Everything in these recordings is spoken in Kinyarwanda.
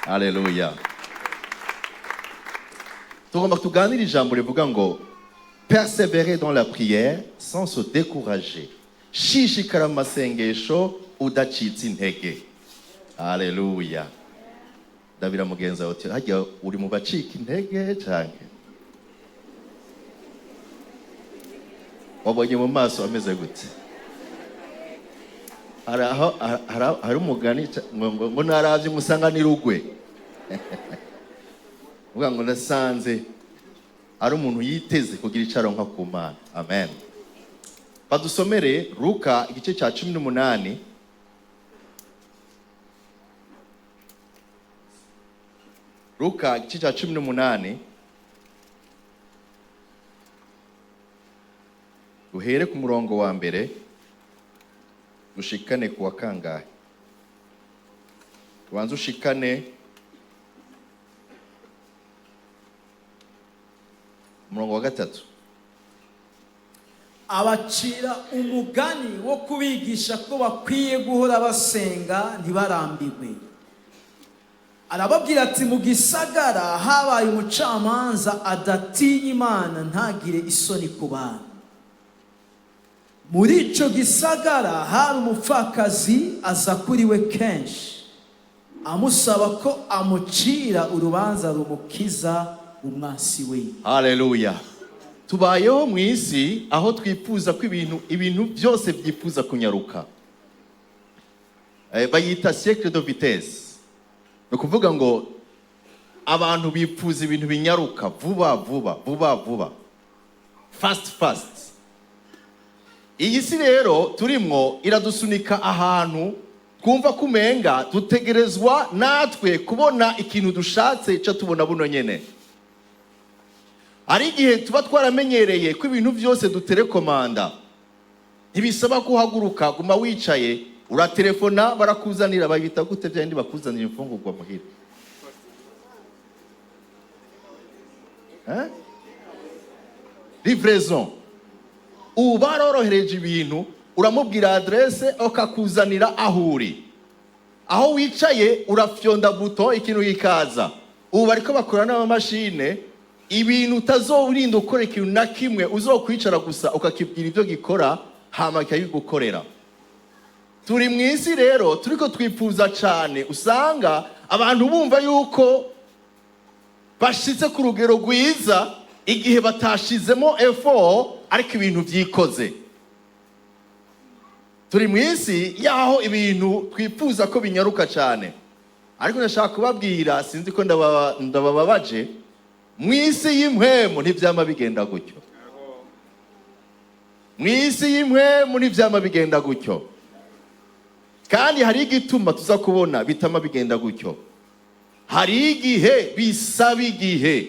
Haleluya. Tugomba tuganira ijambo rivuga ngo persévérer dans la prière sans se décourager. Shishikara mu masengesho udacitse intege. Haleluya. Ndabira mugenza wote hajya uri mu bacika intege canke wabonye mu maso ameze gute? Hari umugani ngo naravye musanganira ugwe. Uvuga ngo nasanze ari umuntu yiteze kugira icaronka ku Mana. Amen. Badusomere Luka igice cya 18. Luka igice cya 18. Uhere ku murongo wa mbere ushikane ku wa kangahe? Ubanza ushikane umurongo wa 3. Abacira umugani wo kubigisha ko bakwiye guhora basenga ntibarambirwe. Arababwira ati mu gisagara habaye umucamanza adatinya Imana ntagire isoni ku bantu. Muri ico gisagara hari umupfakazi aza kuri we kenshi amusaba ko amucira urubanza rumukiza umwasi we. Haleluya. Tubayeho mu isi aho twifuza ko ibintu byose byifuza kunyaruka. Bayita siècle de vitesse. No kuvuga ngo abantu bifuza ibintu binyaruka vuba. Fast. Iyi si rero turimwo iradusunika ahantu twumva kumenga dutegerezwa natwe kubona ikintu dushatse cyo tubona buno nyene. Ari igihe tuba twaramenyereye ko ibintu byose duterekomanda. Ntibisaba kuhaguruka guma wicaye, uratelefona barakuzanira bayita gute byandi bakuzanira imfungurwa muhira. Livraison. Ubarorohereje ibintu, uramubwira adresse okakuzanira ahuri. Aho wicaye urafyonda buto ikintu gikaza. Ubu bariko bakorana n'amamashine, ibintu utazorinda ukora ikintu na kimwe uzokwicara gusa ukakibwira ibyo gikora hama kayigukorera. Turi mu isi rero turiko twifuza cyane, usanga abantu bumva yuko bashitse ku rugero rwiza igihe batashizemo effort ariko ibintu byikoze. Turi mu isi yaho ibintu twifuza ko binyaruka cyane, ariko ndashaka kubabwira, sinzi ko ndabababaje, mu isi y'impwemu ntivyama bigenda gutyo. Mu isi y'impwemu ntivyama bigenda gutyo, kandi hari igituma tuza kubona bitama bigenda gutyo. Hari igihe bisaba igihe.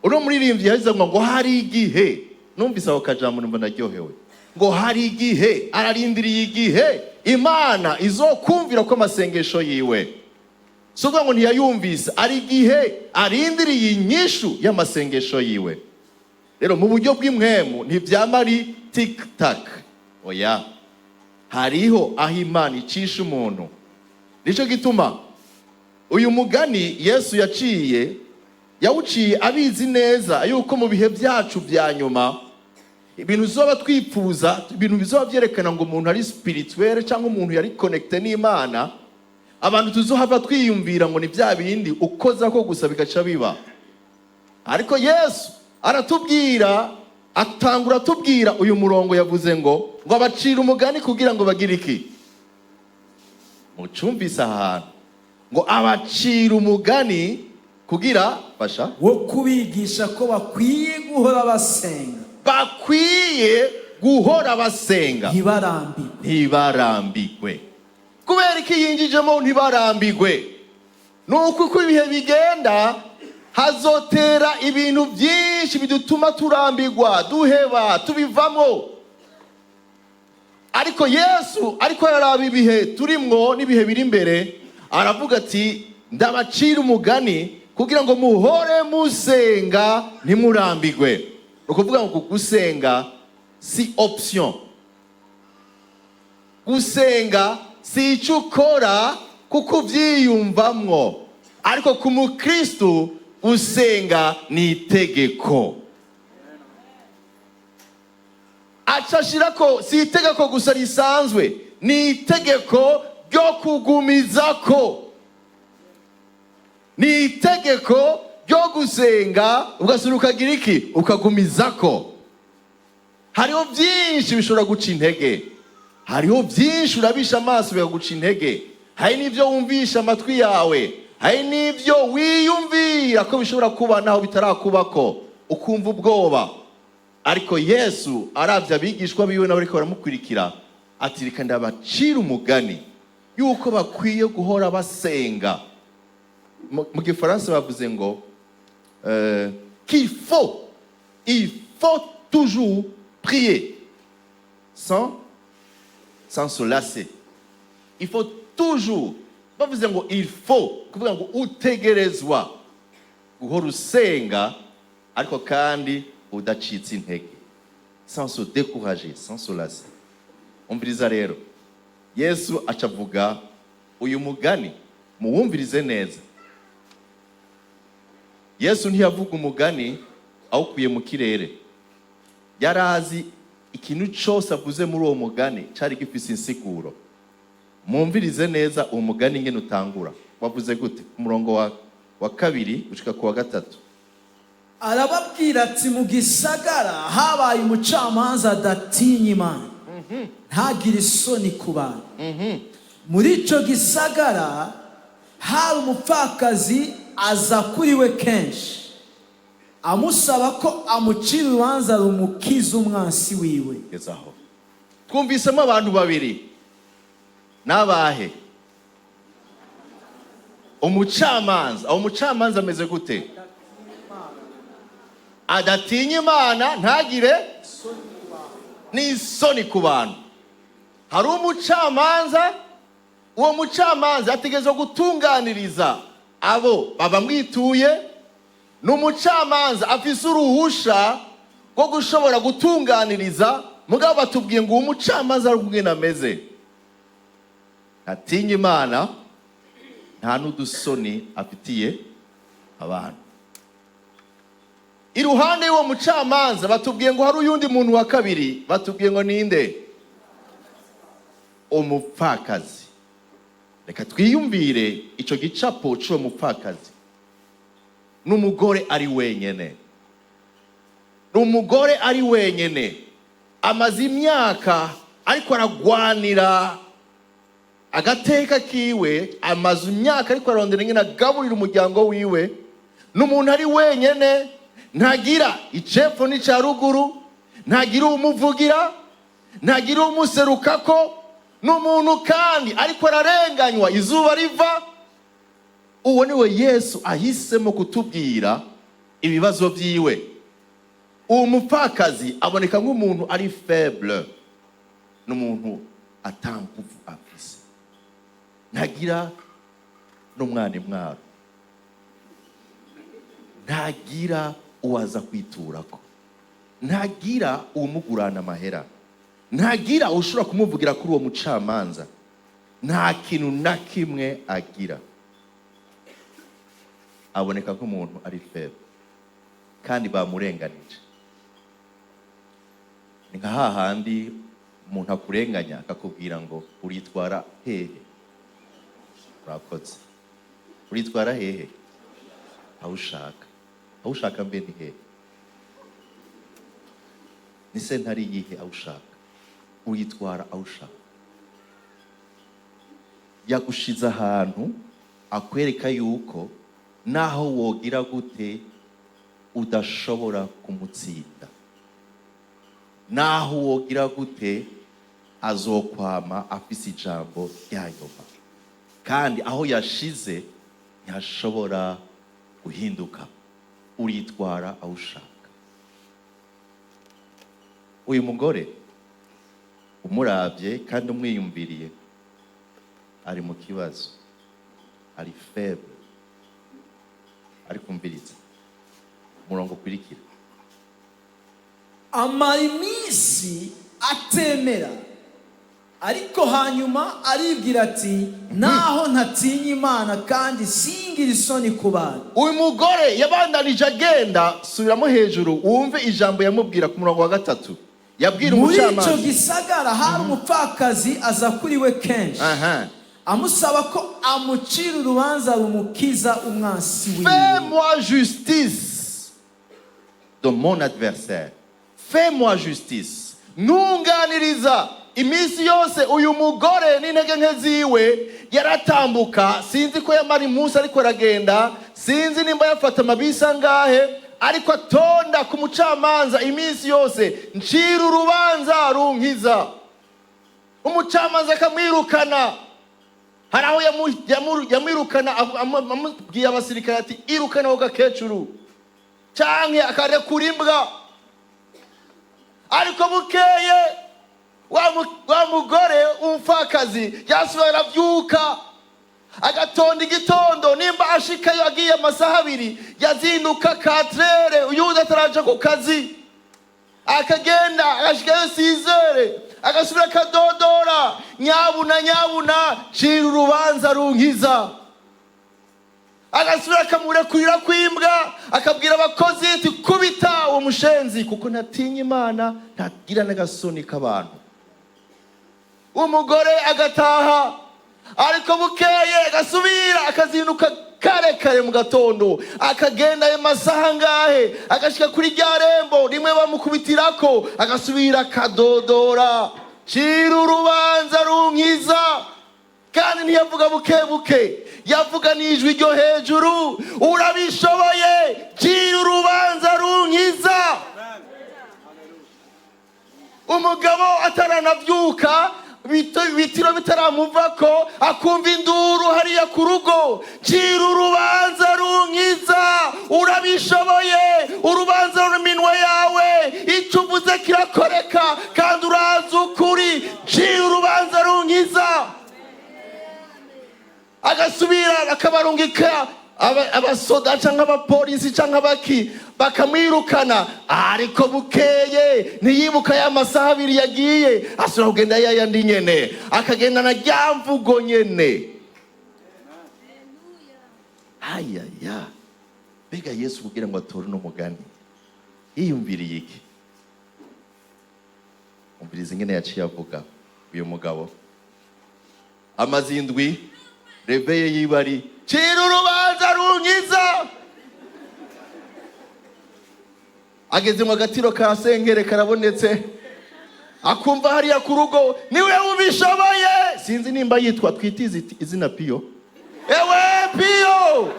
Uno muririmbyi yahize ngo hari igihe, numvise aho kajambo mbona ryohewe, ngo hari igihe ararindiriye igihe Imana izokumvira ko amasengesho yiwe. Soga ngo ntiyayumvise, ari igihe arindiriye inyishu y'amasengesho yiwe. Rero mu buryo bw'impwemu ntivyama ari tik tak. Oya, hariho aho Imana icisha umuntu. Nico gituma uyu mugani Yesu yawuciye abizi neza yuko mu bihe byacu bya nyuma ibintu zoba twifuza, ibintu bizoba byerekana ngo umuntu ari spirituel cyangwa umuntu yari connected n'Imana, abantu tuzohava twiyumvira ngo ni bya bindi ukoza ko gusa bigaca biba. Ariko Yesu atangura tubwira uyu murongo yavuze ngo abacira umugani kugira ngo bagire iki? Mucumvise ahantu ngo abacira umugani kugira basha wo kubigisha ko bakwiye guhora basenga. Bakwiye guhora basenga ntibarambirwe. Kubera iki yinjijemo ntibarambirwe? Nuko uko ibihe bigenda hazotera ibintu byinshi bidutuma turambirwa, duheba, tubivamo. Ariko Yesu ariko yaraba ibihe turimwo n'ibihe biri imbere, aravuga ati ndabacira umugani kugira ngo muhore musenga ntimurambirwe. Ukuvuga ngo gusenga si option. Gusenga si icyo ukora kuko ubyiyumvamwo, ariko ku mukristo gusenga ni itegeko. Acashira ko si itegeko gusa risanzwe, ni itegeko ryo kugumizako, ni itegeko ryo gusenga ugasura ukagira iki, ukagumizako. Hariho byinshi bishobora guca intege, hariho byinshi urabisha amaso bikaguca intege, hari n'ibyo wumvisha amatwi yawe, hari n'ibyo wiyumvira ko bishobora kuba naho bitarakubako ukumva ubwoba. Ariko Yesu aravye abigishwa biwe n'abariko baramukurikira ati reka ndabacira umugani yuko bakwiye guhora basenga. Mu Gifaransa bavuze ngo qu'il faut, il faut toujours prier sans se lasser. Il faut toujours, bavuze ngo il faut, kuvuga ngo utegerezwa guhora usenga ariko kandi udacitse intege, sans se décourager, sans se lasser. Umviriza rero, Yesu acavuga uyu mugani, muwumvirize neza. Yesu ntiyavuga umugani awukuye mu kirere, yarazi ikintu cyose avuze muri uwo mugani cyari gifise insiguro. Mwumvirize neza uwo mugani ngene utangura. Wavuze gute? Ku murongo wa 2 gushika ku wa 3. Arababwira ati mu gisagara habaye umucamanza adatinya Imana, ntagire isoni ku bantu. Muri ico gisagara hari umupfakazi aza kuri we kenshi, amusaba ko amucira urubanza rumukiza umwansi wiwe. Gezaho twumvisemo abantu babiri, nabahe? Umucamanza. Aho umucamanza ameze gute? Adatinya Imana, ntagire n'isoni ku bantu. Hari umucamanza, uwo mucamanza ategerezwa gutunganiriza abo babamwituye. N'umucamanza afise uruhusha rwo gushobora gutunganiriza, mugabo batubwiye ngo umucamanza ari kugena ameze. Atinya Imana, nta n'udusoni afitiye abantu. Iruhande y'uwo mucamanza batubwiye ngo hari uyundi muntu wa kabiri, batubwiye ngo ninde? Umupfakazi. Reka twiyumvire ico gicapo c'uwo mupfakazi. N'umugore ari wenyene, n'umugore ari wenyene, amaze imyaka ariko aragwanira agateka kiwe, amaze imyaka ariko arondera ingene agaburira umuryango wiwe. N'umuntu ari wenyene, ntagira icepfo n'ica ruguru, ntagira umuvugira, ntagira umuserukako. N'umuntu kandi ariko ararenganywa, izuba riva. Uwo niwe Yesu ahisemo kutubwira ibibazo vyiwe. Uwo mupfakazi aboneka nk'umuntu ari faible, n'umuntu atanguvu afise, ntagira n'umwana mwaro, ntagira uwaza kwiturako, ntagira uwumugurana amahera, ntagira ushobora kumuvugira kuri uwo mucamanza. Nta kintu na kimwe agira. Aboneka nk'umuntu ari faible kandi bamurenganije. Ni nka hahandi umuntu akurenganya akakubwira ngo uritwara hehe? Urakoze. Uritwara hehe? Aho ushaka. Aho ushaka mbe ni hehe? Ni sentari yihe aho ushaka? Uritwara aho ushaka. Yagushize ahantu akwereka yuko naho wogira gute udashobora kumutsinda, naho wogira gute azokwama afise ijambo ryanyuma, kandi aho yashize ntihashobora guhinduka. Uritwara aho ushaka. Uyu mugore umuravye kandi umwiyumviriye ari mu kibazo, ari faible, ari kumviriza. Murongo kwirikira. Amara iminsi atemera, ariko hanyuma aribwira ati naho ntatinya Imana kandi singira isoni ku bantu. Uyu mugore yabandanije agenda, subiramo hejuru wumve ijambo yamubwira ku murongo wa 3. Yabwira umucamanza, muri icyo gisagara hari umupfakazi aza kuri we kenshi, amusaba ko amucira urubanza rumukiza umwansi wiwe. Fais-moi justice de mon adversaire. Fais-moi justice. Nunganiriza. Iminsi yose uyu mugore n'intege nke ziwe yaratambuka, sinzi ko yamara imunsi ariko aragenda, sinzi nimba yafata amabisi angahe, ariko atonda ku mucamanza iminsi yose, ncira urubanza runkiza. Umucamanza akamwirukana. Hari aho yamwirukana amubwiye abasirikare ati irukana ho gakecuru canke akarekura imbwa. Ariko bukeye wa mugore umupfakazi yasubira aravyuka agatonda igitondo, nimba ashikayo agiye amasaha 2 yazinduka 4 uyuda ataraja ku kazi, akagenda agashikayo 6 agasubira akadodora, nyabuna cira urubanza runkiza. Agasubira akamurekurira kwimbwa, akabwira abakozi ati kubita uwo mushenzi kuko ntatinya Imana, ntagira n'agasoni k'abantu. Umugore agataha, ariko bukeye agasubira akazinduka kare mu gatondo, akagenda ayo masaha ngahe, agashika kuri rya rembo rimwe bamukubitirako, agasubira akadodora, cira urubanza runkiza. Kandi ntiyavuga buke, yavuga n'ijwi ryo hejuru, urabishoboye, cira urubanza runkiza. Umugabo ataranavyuka, bitiro bitaramuvako, akumva induru hariya ku rugo, cira urubanza runkiza, urabishoboye, urubanza ruri minwe yawe, icyo uvuze kirakoreka kandi urazi ukuri, cira urubanza runkiza. Agasubira akabarungika abasoda canke abapolisi canke abaki bakamwirukana, ariko bukeye ntiyibuka ya masaha 2 yagiye, asubira kugenda yayandi nyene, akagenda na ryamvugo nyene. Ayaya, bega Yesu kugira ngo atore no mugani yiyumviriye iki? Umvirize ingene yaciye avuga uyu mugabo. Amazindwi rebeye yibari, cira urubanza runkiza. Ageze mu gatiro ka sengere karabonetse, akumva hariya ku rugo, niwe ubishoboye, sinzi nimba yitwa twitize izina Piyo. Ewe Piyo,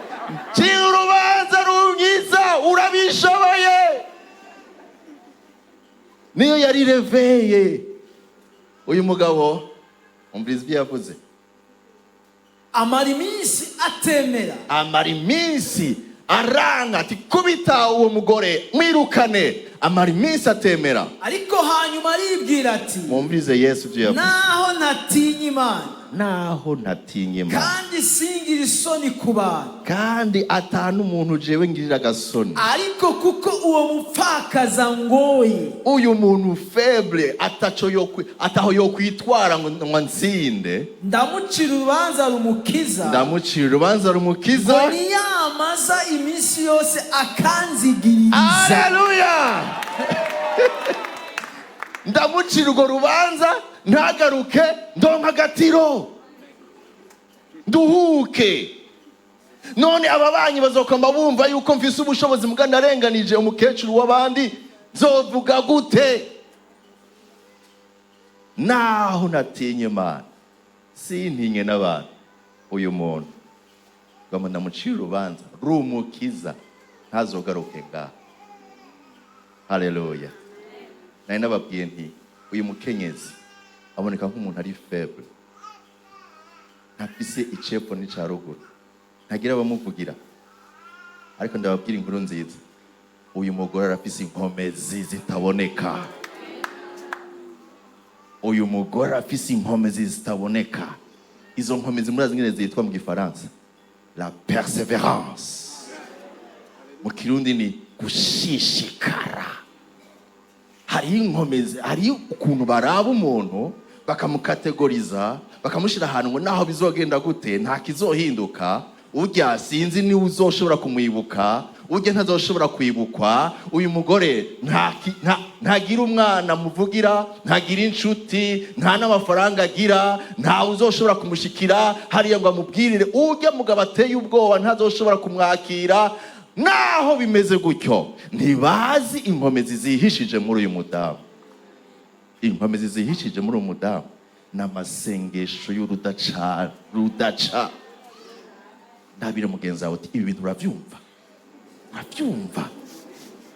cira urubanza runkiza, urabishoboye. Niyo yari reveye. Uyu mugabo umvirize ibyo yavuze. Amara iminsi atemera, amara iminsi aranga ati kubita uwo mugore mwirukane, amara iminsi atemera. Ariko hanyuma aribwira ati mwumvirize Yesu ibyo yavuze, naho ntatinya Imana, naho ntatinya Imana kandi singira isoni ku bantu, kandi atanu umuntu jewe ngirira agasoni, ariko kuko uwo mupfakaza ngoye, uyu muntu faible ataho yo kwitwara ngo ntsinde, ndamucira urubanza rumukiza, ngo niyamaza iminsi yose akanzigiriza. Haleluya. Ndamucira urwo rubanza ntagaruke, ndonka agatiro nduhuke. None ababanyi bazokamba bumva yuko mfise ubushobozi mbwa narenganije umukecuru w'abandi, zovuga gute? Naho natinye Imana sintinye n'abantu, uyu muntu ngamo ndamucira urubanza rumukiza, ntazogaruke ngaho. Haleluya. Nari nababwiye nti uyu mukenyezi aboneka nk'umuntu ari faible, ntafise icepfo n'ica ruguru, ntagira abamuvugira. Ariko ndababwira inkuru nziza, uyu mugore arafise inkomezi zitaboneka. Uyu mugore arafise inkomezi zitaboneka. Izo nkomezi murazi ngene zitwa mu Gifaransa? La persévérance. Mu Kirundi ni gushishikara. Hari inkomezi, hari ukuntu baraba umuntu bakamukategoriza bakamushyira ahantu ngo naho bizogenda gute nta kizohinduka, urya sinzi niwe uzoshobora kumwibuka, urya ntazoshobora kwibukwa, uyu mugore ntagira umwana muvugira, ntagira inshuti, nta n'amafaranga agira, ntawe uzoshobora kumushikira hariya ngo amubwirire, urya mugabo ateye ubwoba ntazoshobora kumwakira. Naho bimeze gutyo, ntibazi inkomezi zihishije muri uyu mudamu. Inkomezi zihishije muri uyu mudamu n'amasengesho y'urudaca. Ndabira mugenzi wawe uti ibi bintu urabyumva?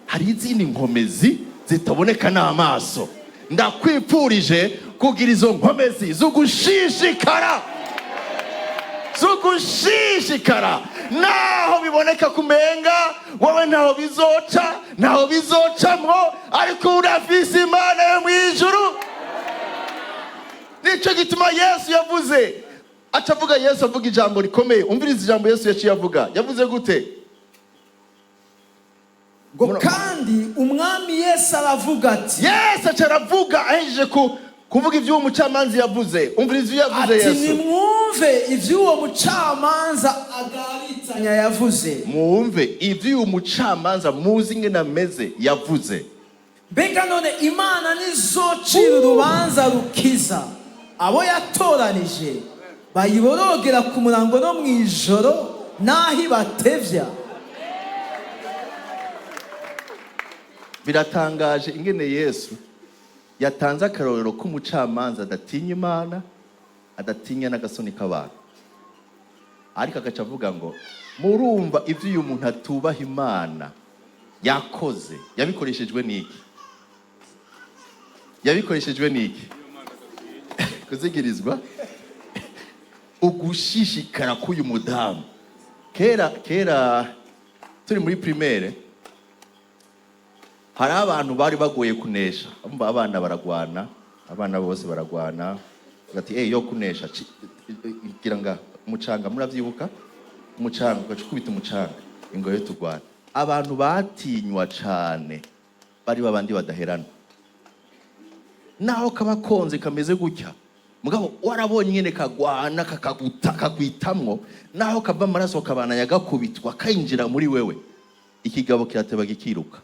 Hari izindi nkomezi zitaboneka n'amaso. Ndakwipfurije kugira izo nkomezi zo gushishikara, naho biboneka kumenga wowe ntaho bizoca, ntaho bizocamwo, ariko urafise Imana yo mw'ijuru. Nico gituma Yesu yavuze, acavuga Yesu avuga ijambo rikomeye. Umviriza ijambo Yesu yaciye avuga. Yavuze gute? Ngo kandi umwami Yesu aravuga ati, Yesu acaravuga ahejeje kuvuga ivy'uwo mucamanza yavuze. Umviriza ivyo yavuze Yesu. Ati nimwumve ivy'uwo mucamanza agabitanya yavuze. Mwumve ivy'uwo mucamanza muzi ingene ameze yavuze. Mbega none Imana nizocira urubanza rukiza abo yatoranije bayiborogera ku murango no mw'ijoro naho ibatevya. Biratangaje ingene Yesu yatanze akarorero k'umucamanza adatinya Imana, adatinya n'agasoni k'abantu, ariko agaca avuga ngo murumva ivyo uyu muntu atubaha Imana yakoze yabikoreshejwe n'iki? Kuzigirizwa ugushishikara k'uyu mudamu. Kera turi muri primaire, hari abantu bari bagoye kunesha. Abana baragwana, abana bose baragwana, bati yo kunesha gira nga umucanga, muravyibuka umucanga, ugacukubita umucanga ingoye tugwana. Abantu batinywa cane bari babandi badaherana, naho kaba konze kameze gutya, mugabo warabonye nyene kagwana kakagwitamwo, naho kava amaraso kabana yagakubitwa kayinjira muri wewe, ikigabo kirateba gikiruka.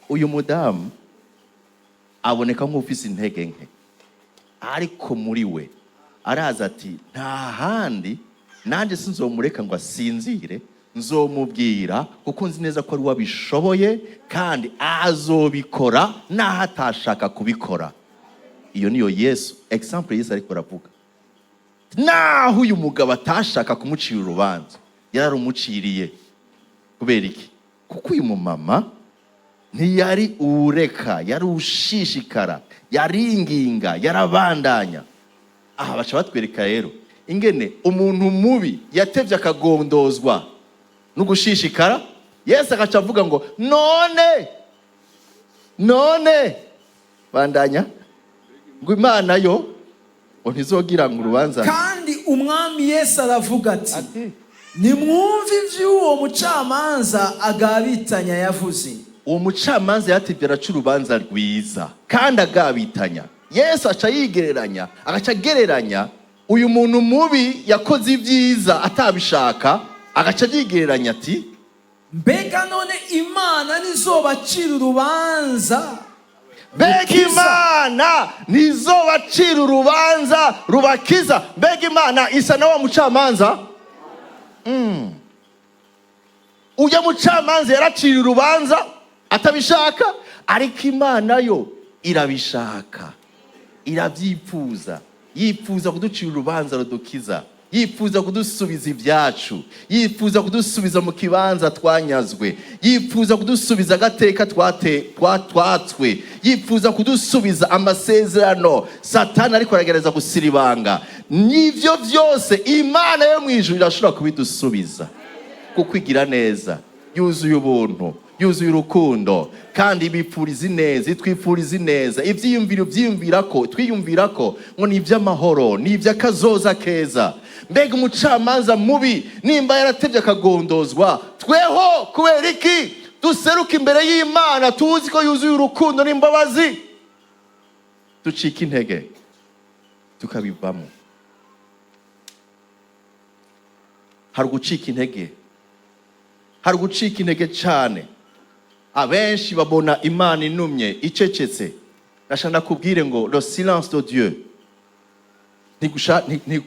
Uyu mudamu aboneka nk'ufise intege nke, ariko muri we araza ati nta handi nanje sinzomureka ngo asinzire, nzomubwira kuko nzi neza ko ari wabishoboye kandi azobikora naho atashaka kubikora. Iyo niyo Yesu, example Yesu ariko aravuga. Naho uyu mugabo atashaka kumucira urubanza, yararumuciriye. Kubera iki? Kuko uyu mumama ntiyari ureka, yari ushishikara, yaringinga, yarabandanya. Aha baca batwereka rero ingene umuntu mubi yatevye akagondozwa no gushishikara. Yesu agaca avuga ngo none bandanya ngo Imana yo ntizogira ngo urubanza. Kandi umwami Yesu aravuga ati nimwumve ivy'uwo mucamanza agabitanya yavuze. Uwo mucamanza yatevye araca urubanza rwiza kandi agabitanya. Yesu aca yigereranya, agaca agereranya uyu muntu mubi yakoze ibyiza atabishaka, agaca yigereranya ati mbega none Imana nizobacira urubanza, mbega Imana nizobacira urubanza rubakiza. Mbega Imana isa na wa mucamanza? Uya mucamanza yaracira urubanza atabishaka, ariko Imana yo irabishaka, irabyipfuza, yifuza kuducira urubanza rudukiza, yifuza kudusubiza ibyacu, yifuza kudusubiza mu kibanza twanyazwe, yifuza kudusubiza agateka twatswe, yifuza kudusubiza amasezerano Satani ariko aragereza gusiribanga. Nivyo vyose Imana yo mwijuru irashobora kubidusubiza, kuko igira neza, yuzuye ubuntu, yuzuye urukundo, kandi ibipfuriza ineza, itwipfuriza ineza. Ivyiyumviro vyiyumvirako, twiyumvirako ngo ni ivy'amahoro, ni ivy'akazoza keza. Mbega umucamanza mubi nimba yaratevye akagondozwa, tweho kubera iki duseruka imbere y'Imana tuzi ko yuzuye urukundo n'imbabazi? ducika intege tukabivamo. Hari gucika intege, hari gucika intege cyane. Abenshi babona Imana inumye icecetse. Ndashaka kubwire ngo le silence de Dieu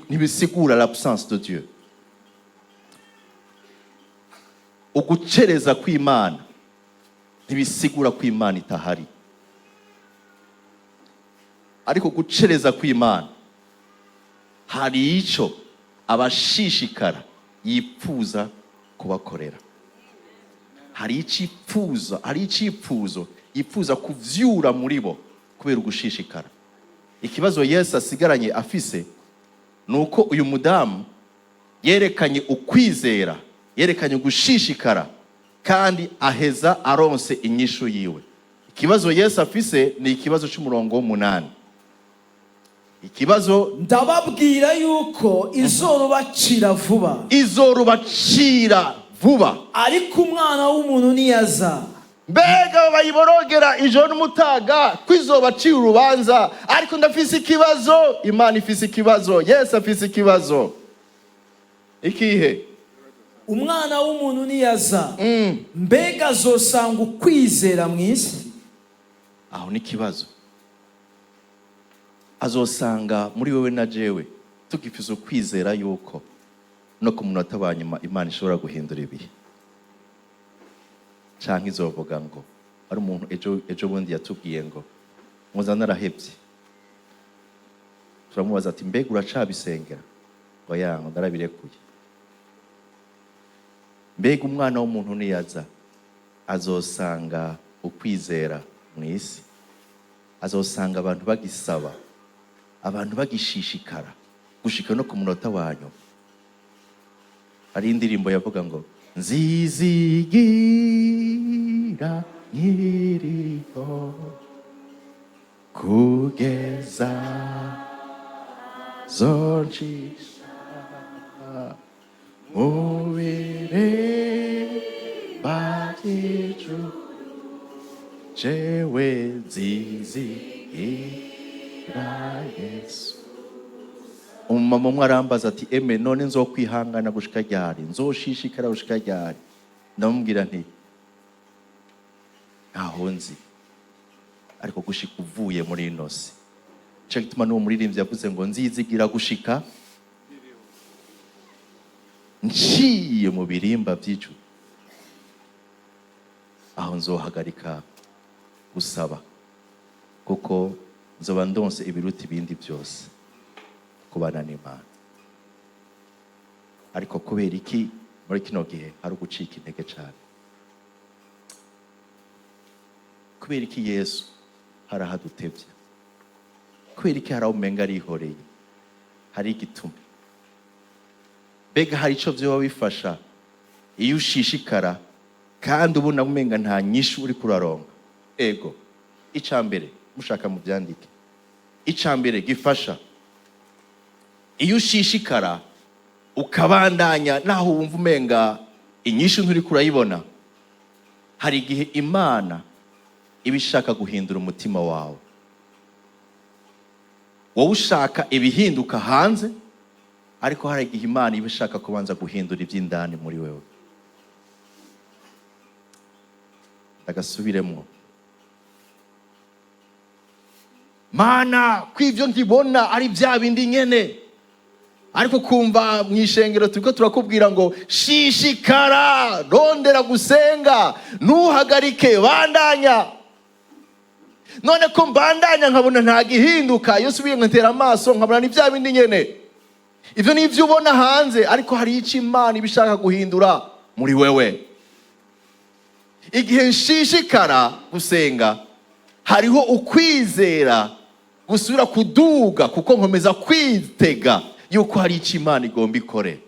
ntibisigura l'absence de Dieu. Ugucereza kw'Imana ntibisigura ko Imana itahari, ariko gucereza kw'Imana hari icyo abashishikara yifuza kubakorera. Hari icyifuzo yifuza kuvyura muri bo kubera ugushishikara. Ikibazo Yesu asigaranye afise nuko uyu mudamu yerekanye ukwizera, yerekanye gushishikara, kandi aheza aronse inyishu yiwe. Ikibazo Yesu afise ni ikibazo cy'umurongo w'8. Ikibazo, ndababwira yuko izorubacira vuba, ariko umwana w'umuntu niyaza. Mbega bayiborogera ijoro n'umutaga kwizobacira urubanza, ariko ndafise ikibazo, Imana ifise ikibazo, Yesu afise ikibazo. Ikihe? Umwana w'umuntu niyaza, mbega azosanga ukwizera mu isi? Aho ni ikibazo. Azosanga muri wewe na jewe tugifise ukwizera yuko no ku munota wa nyuma Imana ishobora guhindura ibihe? Canke izovuga ngo ari umuntu ejo bundi yatubwiye ngo muza narahebye. Turamubaza ati mbega uracabisengera? Oya, ngo narabirekuye. Mbega umwana w'umuntu niyaza azosanga ukwizera mu isi? Azosanga abantu bagisaba, abantu bagishishikara gushika no ku munota wanyu? Hari indirimbo yavuga ngo nzizigira nkiriho kugeza zoncisha mu biremba by'ijuru, jewe nzizigira Yesu. Umumama umwe arambaza ati eme none nzokwihangana gushika ryari, nzoshishikara gushika ryari? Ndamubwira nti ntaho nzi, ariko gushika uvuye muri ino si. Nico gituma n'uwo muririmbyi yavuze ngo nzizigira gushika nciye mu birimba by'ijuru, aho nzohagarika gusaba, kuko nzoba ndonse ibiruta ibindi byose kubana n'Imana. Ariko kubera iki muri kino gihe hari ugucika intege cyane? Kubera iki Yesu hari ahadutevye? Kubera iki hari umenga arihoreye? Hari igituma. Mbega hari ico vyoba bifasha iyo ushishikara kandi ubona umenga nta nyishu uri kuraronga? Ego, icambere mushaka mu byandike, icambere gifasha iyo ushishikara ukabandanya naho wumva umenga inyishu nturi kurayibona, hari igihe Imana iba ishaka guhindura umutima wawe. Wowe ushaka ibihinduka hanze, ariko hari igihe Imana iba ishaka kubanza guhindura iby'indani muri wewe. Ndagasubiremo. Mana, kw'ivyo ntibona ari bya bindi nyene, ariko kumva mu ishengero turiko turakubwira ngo shishikara, rondera gusenga, ntuhagarike, bandanya. None ko mbandanya nkabona nta gihinduka, iyo subiye nkatera amaso nkabona ni bya bindi nyene. Ivyo ni ivyo ubona hanze, ariko hari ico Imana ibishaka guhindura muri wewe. Igihe nshishikara gusenga, hariho ukwizera gusubira kuduga, kuko nkomeza kwitega yuko hari ico Imana igomba ikore.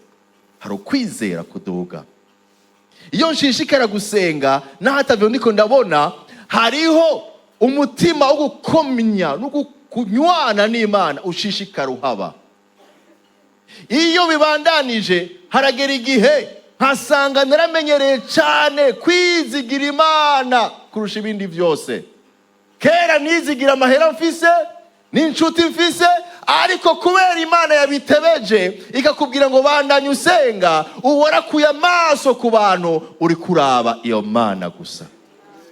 Hari ukwizera kuduga. Iyo nshishikara gusenga nahatavyo ndiko ndabona, hariho umutima wo gukomnya no kunywana n'Imana ushishikara uhaba. Iyo bibandanije haragera igihe nkasanga naramenyereye cyane kwizigira Imana kurusha ibindi byose. Kera nizigira amahera mfise, n'inshuti mfise, ariko kubera Imana yabitebeje ikakubwira ngo bandanye usenga, uba warakuye amaso ku bantu, uri kuraba iyo Mana gusa.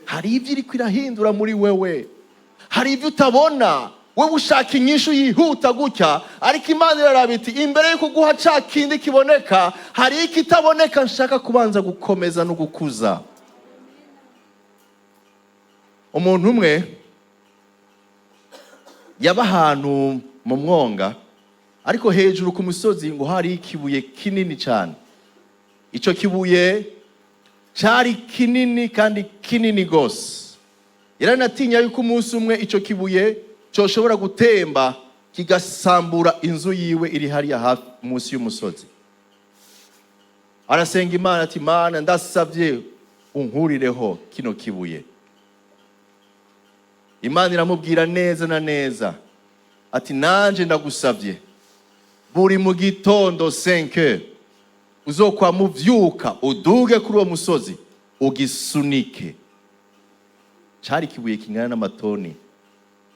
Hari ibyo iriko irahindura muri wewe, hari ibyo utabona, wewe ushaka inyishu yihuta gutya, ariko Imana iraraba iti imbere yuko guha ca kindi kiboneka, hari ikitaboneka nshaka kubanza gukomeza no gukuza. Umuntu umwe yaba ahantu mu mwonga, ariko hejuru ku musozi ngo hari ikibuye kinini cyane. Ico kibuye cari kinini kandi kinini gose. Yaranatinya yuko umunsi umwe ico kibuye coshobora gutemba kigasambura inzu yiwe iri hariya hafi munsi y'umusozi. Arasenga Imana ati Mana ndasavye unkurireho kino kibuye. Imana iramubwira neza na neza ati nanje ndagusavye buri mu gitondo 5h uzokwa muvyuka uduge kuri uwo musozi ugisunike. Cari kibuye kingana n'amatoni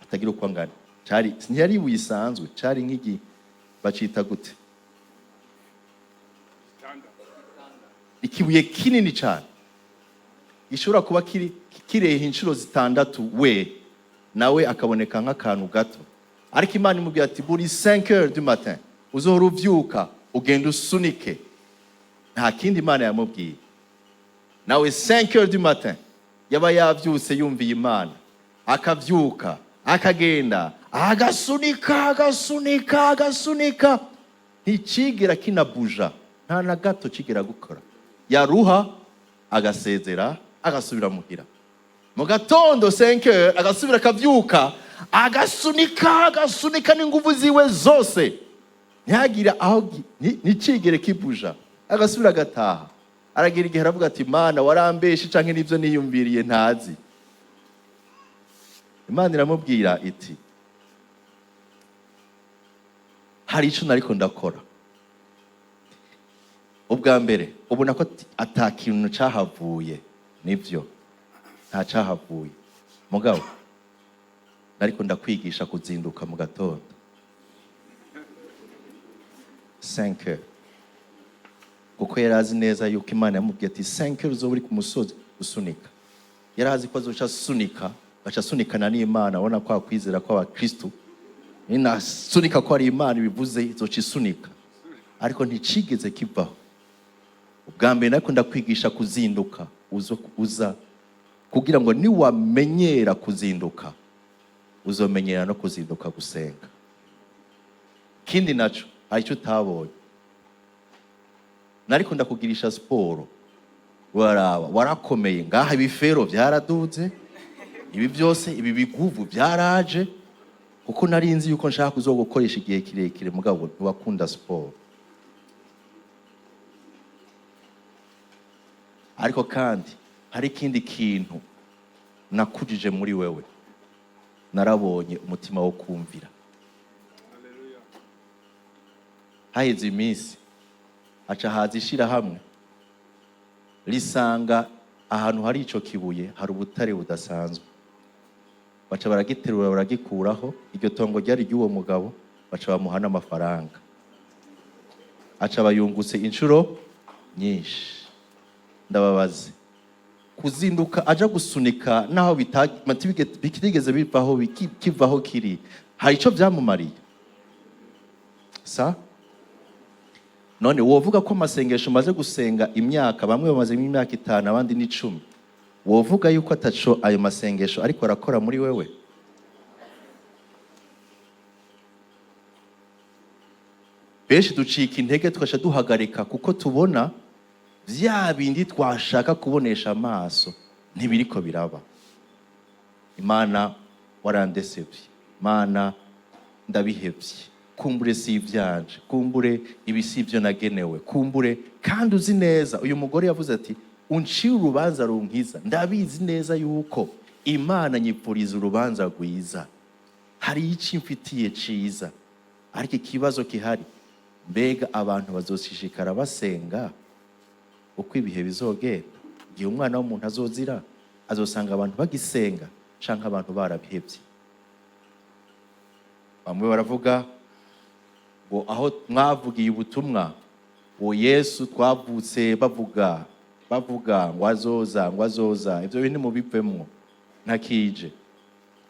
atagira uko angana. Cari ntiyari ibuye isanzwe, cari nk'igi bacita gute, ikibuye kinini cyane gishobora kuba kirehe inshuro 6 we nawe akaboneka nk'akantu gato. Ariko Imana imubwira ati buri 5h du matin uzohora uvyuka ugenda usunike. Nta kindi Imana yamubwiye. Nawe 5h du matin yaba yavyuse yumviye Imana, akavyuka akagenda agasunika, nticigera kinabuja, nta na gato kigera gukora. Yaruha agasezera agasubira muhira. Mu gatondo 5h agasubira akavyuka agasunika n'inguvu ziwe zose, ntihagira aho nticigere kibuja, agasubira agataha. Aragira igihe aravuga ati Mana warambeshe canke nivyo niyumviriye ntazi. Imana iramubwira iti hari ico nariko ndakora. Ubwa mbere ubona ko ata kintu cahavuye, nivyo nta cahavuye, mugabo nariko ndakwigisha kuzinduka mu gatondo 5h, kuko yarazi neza yuko Imana yamubwiye ati 5h uzoba uri ku musozi usunika. Yarazi ko azoca asunika, gaca asunikana n'Imana. Abona kwa kwizera kw'abakristo inasunika ko ari Imana bivuze izoca isunika, ariko nticigeze kivaho. Ubwa mbere nariko ndakwigisha kuzinduka uza kugira ngo niwamenyera kuzinduka uzomenyera no kuzinduka gusenga. Kindi naco hari icyo utabonye, nariko ndakugirisha siporo, waraba warakomeye ngaha, ibifero byaraduze, ibi byose ibi biguvu byaraje, kuko narinzi yuko nshaka kuzogukoresha igihe kirekire, mugabo ntiwakunda siporo. Ariko kandi hari ikindi kintu nakujije muri wewe, narabonye umutima wo kumvira. Haheze iminsi aca haza ishirahamwe risanga ahantu hari ico kibuye hari ubutare budasanzwe, baca baragiterura baragikuraho. Iryo tongo ryari ry'uwo mugabo, baca bamuha n'amafaranga, aca bayungutse inshuro nyinshi. Ndababaze kuzinduka aja gusunika naho bitigeze bivaho kivaho kiri, hari ico byamumariye sa? None wovuga ko amasengesho maze gusenga imyaka, bamwe bamaze imyaka 5 abandi ni 10, wovuga yuko ataco ayo masengesho ariko arakora muri wewe? Benshi ducika intege twasha duhagarika kuko tubona vya bindi twashaka kubonesha amaso ntibiriko biraba. Imana warandesevye, Mana ndabihevye, kumbure si ivyanje, kumbure ibi si ivyo nagenewe, kumbure. Kandi uzi neza uyu mugore yavuze ati unciye urubanza runkiza, ndabizi neza yuko Imana nyipfuriza urubanza rwiza, hari iki mfitiye ciza. Ariko ikibazo kihari, mbega abantu bazoshishikara basenga uko ibihe bizogenda? Igihe umwana w'umuntu azozira, azosanga abantu bagisenga canke abantu barabihevye? bamwe baravuga ngo aho mwavugiye ubutumwa uwo Yesu twavutse bavuga ngo azoza ibyo bintu mubivemo ntakije.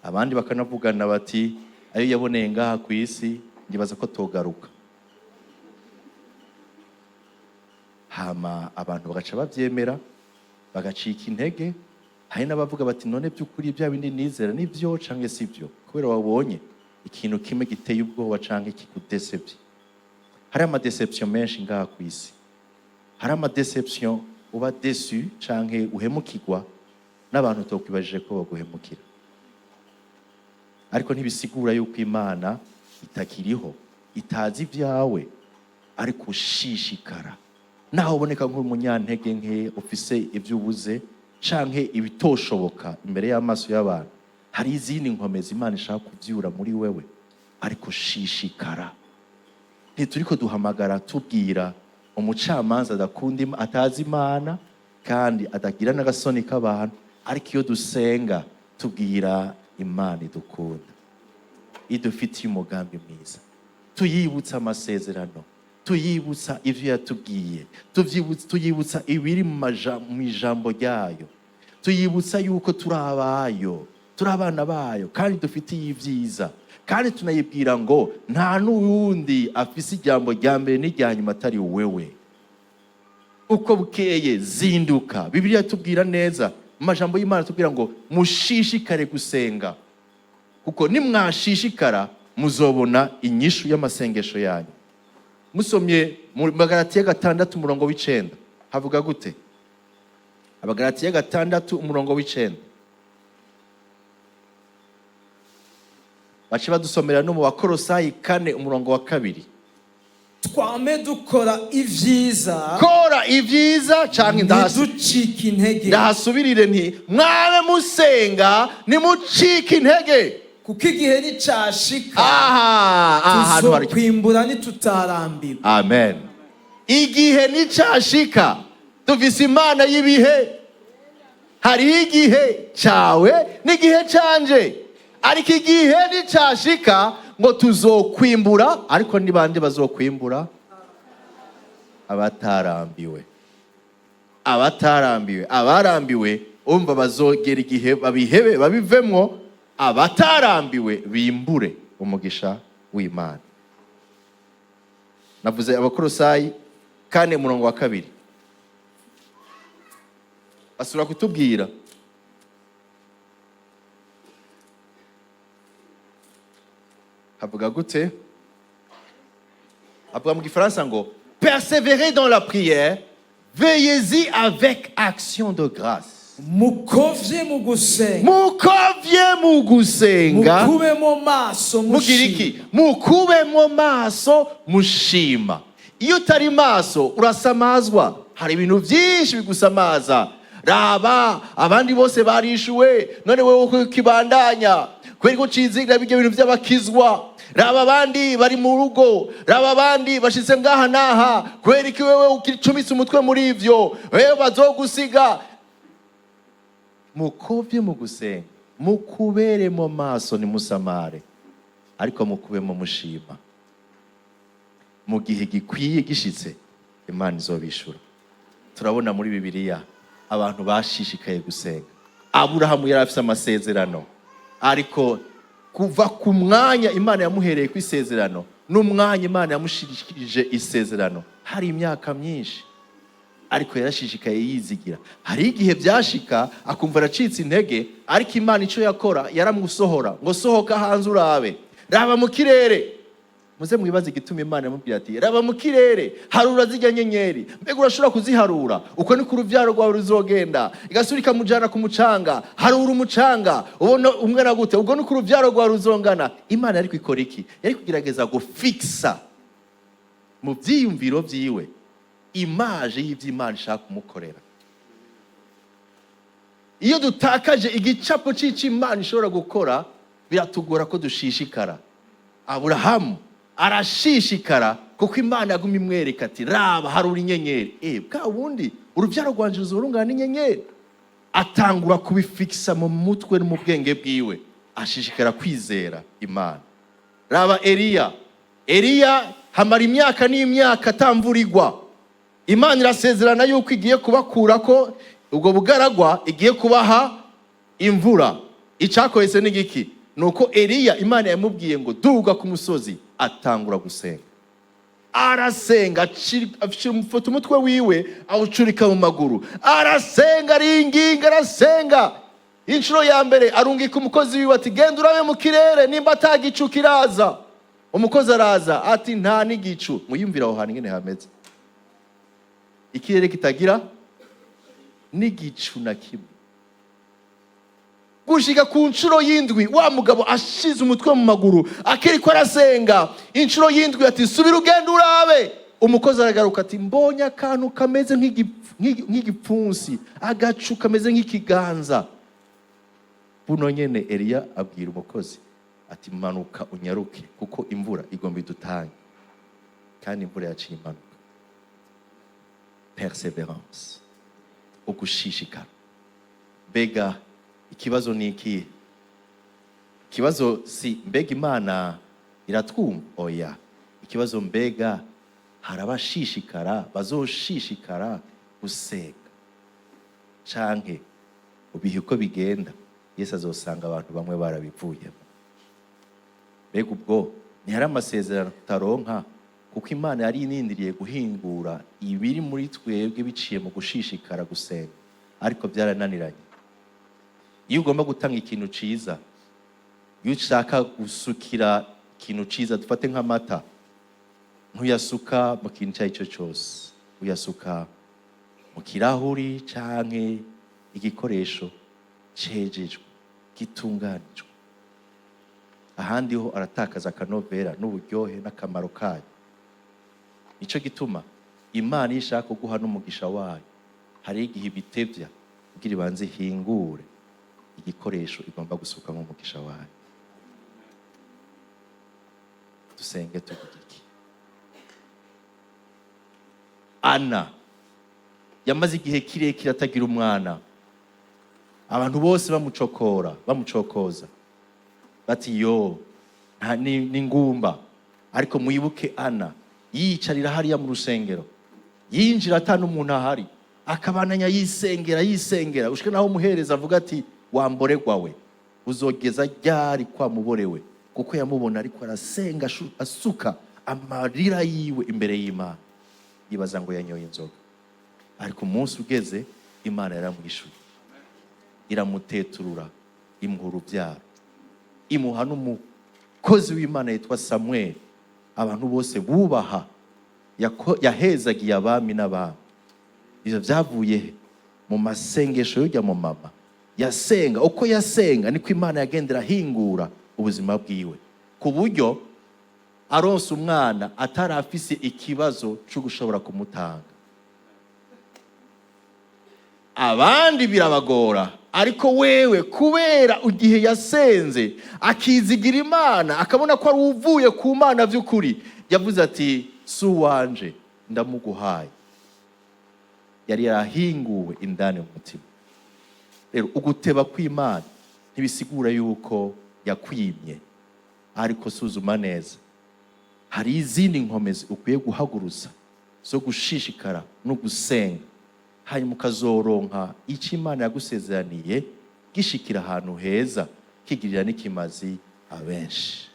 Abandi bakanavugana bati ayo yaboneye ngaha ku isi ndibaza ko togaruka. Hama abantu bagaca bavyemera bagacika intege. Hari n'abavuga bati none by'ukuri bya bindi nizera nivyo canke sivyo, kubera wabonye ikintu kimwe giteye ubwoba canke kikudesebye. Hari amadeception menshi ngaha ku isi. Hari amadeception uba déçu canke uhemukirwa n'abantu utokwibajije ko baguhemukira. Ariko ntibisigura yuko Imana itakiriho, itazi ibyawe, ariko ushishikara naho uboneka nk'umunyantege nke, ufise ibyo ubuze canke ibitoshoboka imbere y'amaso y'abantu. Hari izindi nkomezi Imana ishaka kuvyura muri wewe, ariko shishikara. Ntituriko duhamagara tubwira umucamanza adakunda atazi Imana kandi adagira n'agasoni k'abantu, ariko iyo dusenga tubwira Imana idukunda, idufitiye umugambi mwiza, tuyibutsa amasezerano, tuyibutsa ivyo yatubwiye, tuyibutsa ibiri mu ijambo ryayo, tuyibutsa yuko turi abayo, turi abana bayo kandi dufitiye ibyiza, kandi tunayibwira ngo nta n'uwundi afise ijambo rya mbere n'irya nyuma atari wewe. Uko bukeye zinduka. Bibiliya tubwira neza mu majambo y'Imana, tubwira ngo mushishikare gusenga, kuko nimwashishikara muzobona inyishu y'amasengesho yanyu. Musomye mu Magalatiya 6:9 havuga gute? Abagalatiya 6:9 bace badusomera no mu Bakolosayi 4:2. Twame dukora ivyiza, kora ivyiza canke ntiducike intege. Ndahasubirire nti mwabe musenga nimucike intege, kuko igihe nicashika tuzokwimbura nitutarambiwe. Amen. Igihe nicashika. Dufise Imana y'ibihe. Hari igihe cawe n'igihe canje, ariko igihe nicashika ngo tuzokwimbura. Ariko ni bande bazokwimbura? Abatarambiwe. Abarambiwe umva bazogera igihe babihebe babivemwo. Abatarambiwe bimbure umugisha w'Imana. Navuze Abakolosayi 4:2 asura kutubwira havuga gute? Havuga mu Gifaransa ngo persévérez dans la prière, veillez-y avec action de grâce. Mukovye mu gusenga, mukube mu maso mugiriki, mukube mu maso mushima. Iyo utari maso urasamazwa. Hari ibintu byinshi bigusamaza. Raba abandi bose barishuwe, none wewe ukibandanya kweri ko cizigira bijye ibintu by'abakizwa. Raba abandi bari mu rugo, raba abandi bashitse ngaha naha, kweri ki wewe ukicumitse umutwe muri ivyo, wewe bazogusiga. Mukovye mu gusenga, mukubere mu maso ni musamare, ariko mukube mu mushima. Mu gihe gikwiye gishitse Imana izobishura. Turabona muri Bibiliya abantu bashishikaye gusenga. Aburahamu yari afise amasezerano, ariko kuva ku mwanya Imana yamuhereye ku isezerano n'umwanya Imana yamushirikije isezerano hari imyaka myinshi, ariko yarashishikaye yizigira. Hari igihe byashika akumva aracitse intege, ariko Imana ico yakora yaramusohora ngo sohoka hanze urabe, raba mu kirere. Muze mwibaze igituma Imana yamubwira ati raba mu kirere, harura zijya nyenyeri, mbega urashobora kuziharura? Uko ni ku ruvyaro rwawe ruzogenda, igasubika mujana ku mucanga, harura umucanga, ubona umwera gute, ubwo ni ku ruvyaro rwawe ruzongana. Imana ariko ikora iki? Yari kugerageza gufixa mu vyiyumviro vyiwe imaje y'ivy'Imana ishaka kumukorera. Iyo dutakaje igicapo c'Imana ishobora gukora, biratugora ko dushishikara. Aburahamu arashishikara kuko Imana yagumye imwereka ati raba harura inyenyeri. Bwa wundi uruvyaro rwanje ruzorungana n'inyenyeri. Atangura kubifixa mu mutwe no mu bwenge bwiwe, ashishikara kwizera Imana. raba Eliya hamara imyaka n'imyaka atamvurirwa. Imana irasezerana yuko igiye kubakurako ubwo bugaragwa, igiye kubaha imvura. Icakohese n'igiki? Nuko Eliya Imana yamubwiye ngo duga ku musozi, atangura gusenga. Arasenga, afata umutwe wiwe awucurika mu maguru, arasenga, aringinga, arasenga. Inshuro ya mbere arungika umukozi wiwe ati genda urabe mu kirere nimba atagicu kiraza. Umukozi araza ati nta n'igicu. Muyumvira aho hantu ngene hameze, ikirere kitagira n'igicu na kimwe. Gushika ku nshuro y'indwi wa mugabo ashize umutwe mu maguru akiriko arasenga. Inshuro y'indwi ati subira ugenda urabe. Umukozi aragaruka ati mbonye akantu kameze nk'igipfunsi, agacu kameze nk'ikiganza. Buno nyene Eliya abwira umukozi ati manuka unyaruke kuko imvura igomba idutange. Kandi imvura yaciye imanuka. Perseverance, ugushishikara. Bega ikibazo ni iki? Ikibazo si mbega Imana iratwumva, oya. Ikibazo mbega harabashishikara, bazoshishikara gusenga, canke ubihe uko bigenda Yesu azosanga abantu bamwe barabivuyemo. Mbega ubwo ntihari amasezerano tutaronka, kuko Imana yari inindiriye guhingura ibiri muri twebwe biciye mu gushishikara gusenga, ariko byarananiranye. Iyo ugomba gutanga ikintu ciza, iyo ushaka gusukira ikintu ciza, dufate nk'amata, ntuyasuka mu kintu icyo ari cyo cyose, uyasuka mu kirahuri canke igikoresho cejejwe, gitunganijwe. Ahandi ho aratakaza akanovera n'uburyohe n'akamaro kayo. Nico gituma Imana ishaka kuguha n'umugisha wayo, hari igihe ibitevya kugira ibanze hingure igikoresho igomba gusuka mu mugisha wayo. Dusenge tuvuge iki? Ana yamaze igihe kirekire atagira umwana. Abantu bose bamucokoza bati yo ni ngumba. Ariko muyibuke Ana yiyicarira hariya mu rusengero, yinjira atanu umuntu ahari, akabananya yisengera ushike naho umuhereza avuga ati wamboregwa we, uzogeza ryari kwa muborewe? Kuko yamubona ariko arasenga asuka amarira yiwe imbere y'Imana, yibaza ngo yanyoye inzoga. Ariko umunsi ugeze Imana yaramwishuye, iramuteturura, imuha urubyaro, imuha n'umukozi w'Imana yitwa Samuel. Abantu bose bubaha, yahezagiye abami n'abami. Ivyo vyavuye mu masengesho y'ujya mu mama yasenga. Uko yasenga niko Imana yagendera hingura ubuzima bwiwe, ku buryo aronse umwana atarafise ikibazo cyo gushobora kumutanga. Abandi birabagora, ariko wewe kubera igihe yasenze akizigira Imana, akabona ko ari uvuye ku Mana vy'ukuri, yavuze ati si wanje ndamuguhaye. Yari yarahinguwe indani mu mutima. Rero uguteba kw'Imana ntibisigura yuko yakwimye, ariko suzuma neza, hari izindi nkomezi ukwiye guhaguruza zo gushishikara no gusenga, hanyuma ukazoronka icyo Imana yagusezeraniye gishikira ahantu heza, kigirira n'ikimazi abenshi.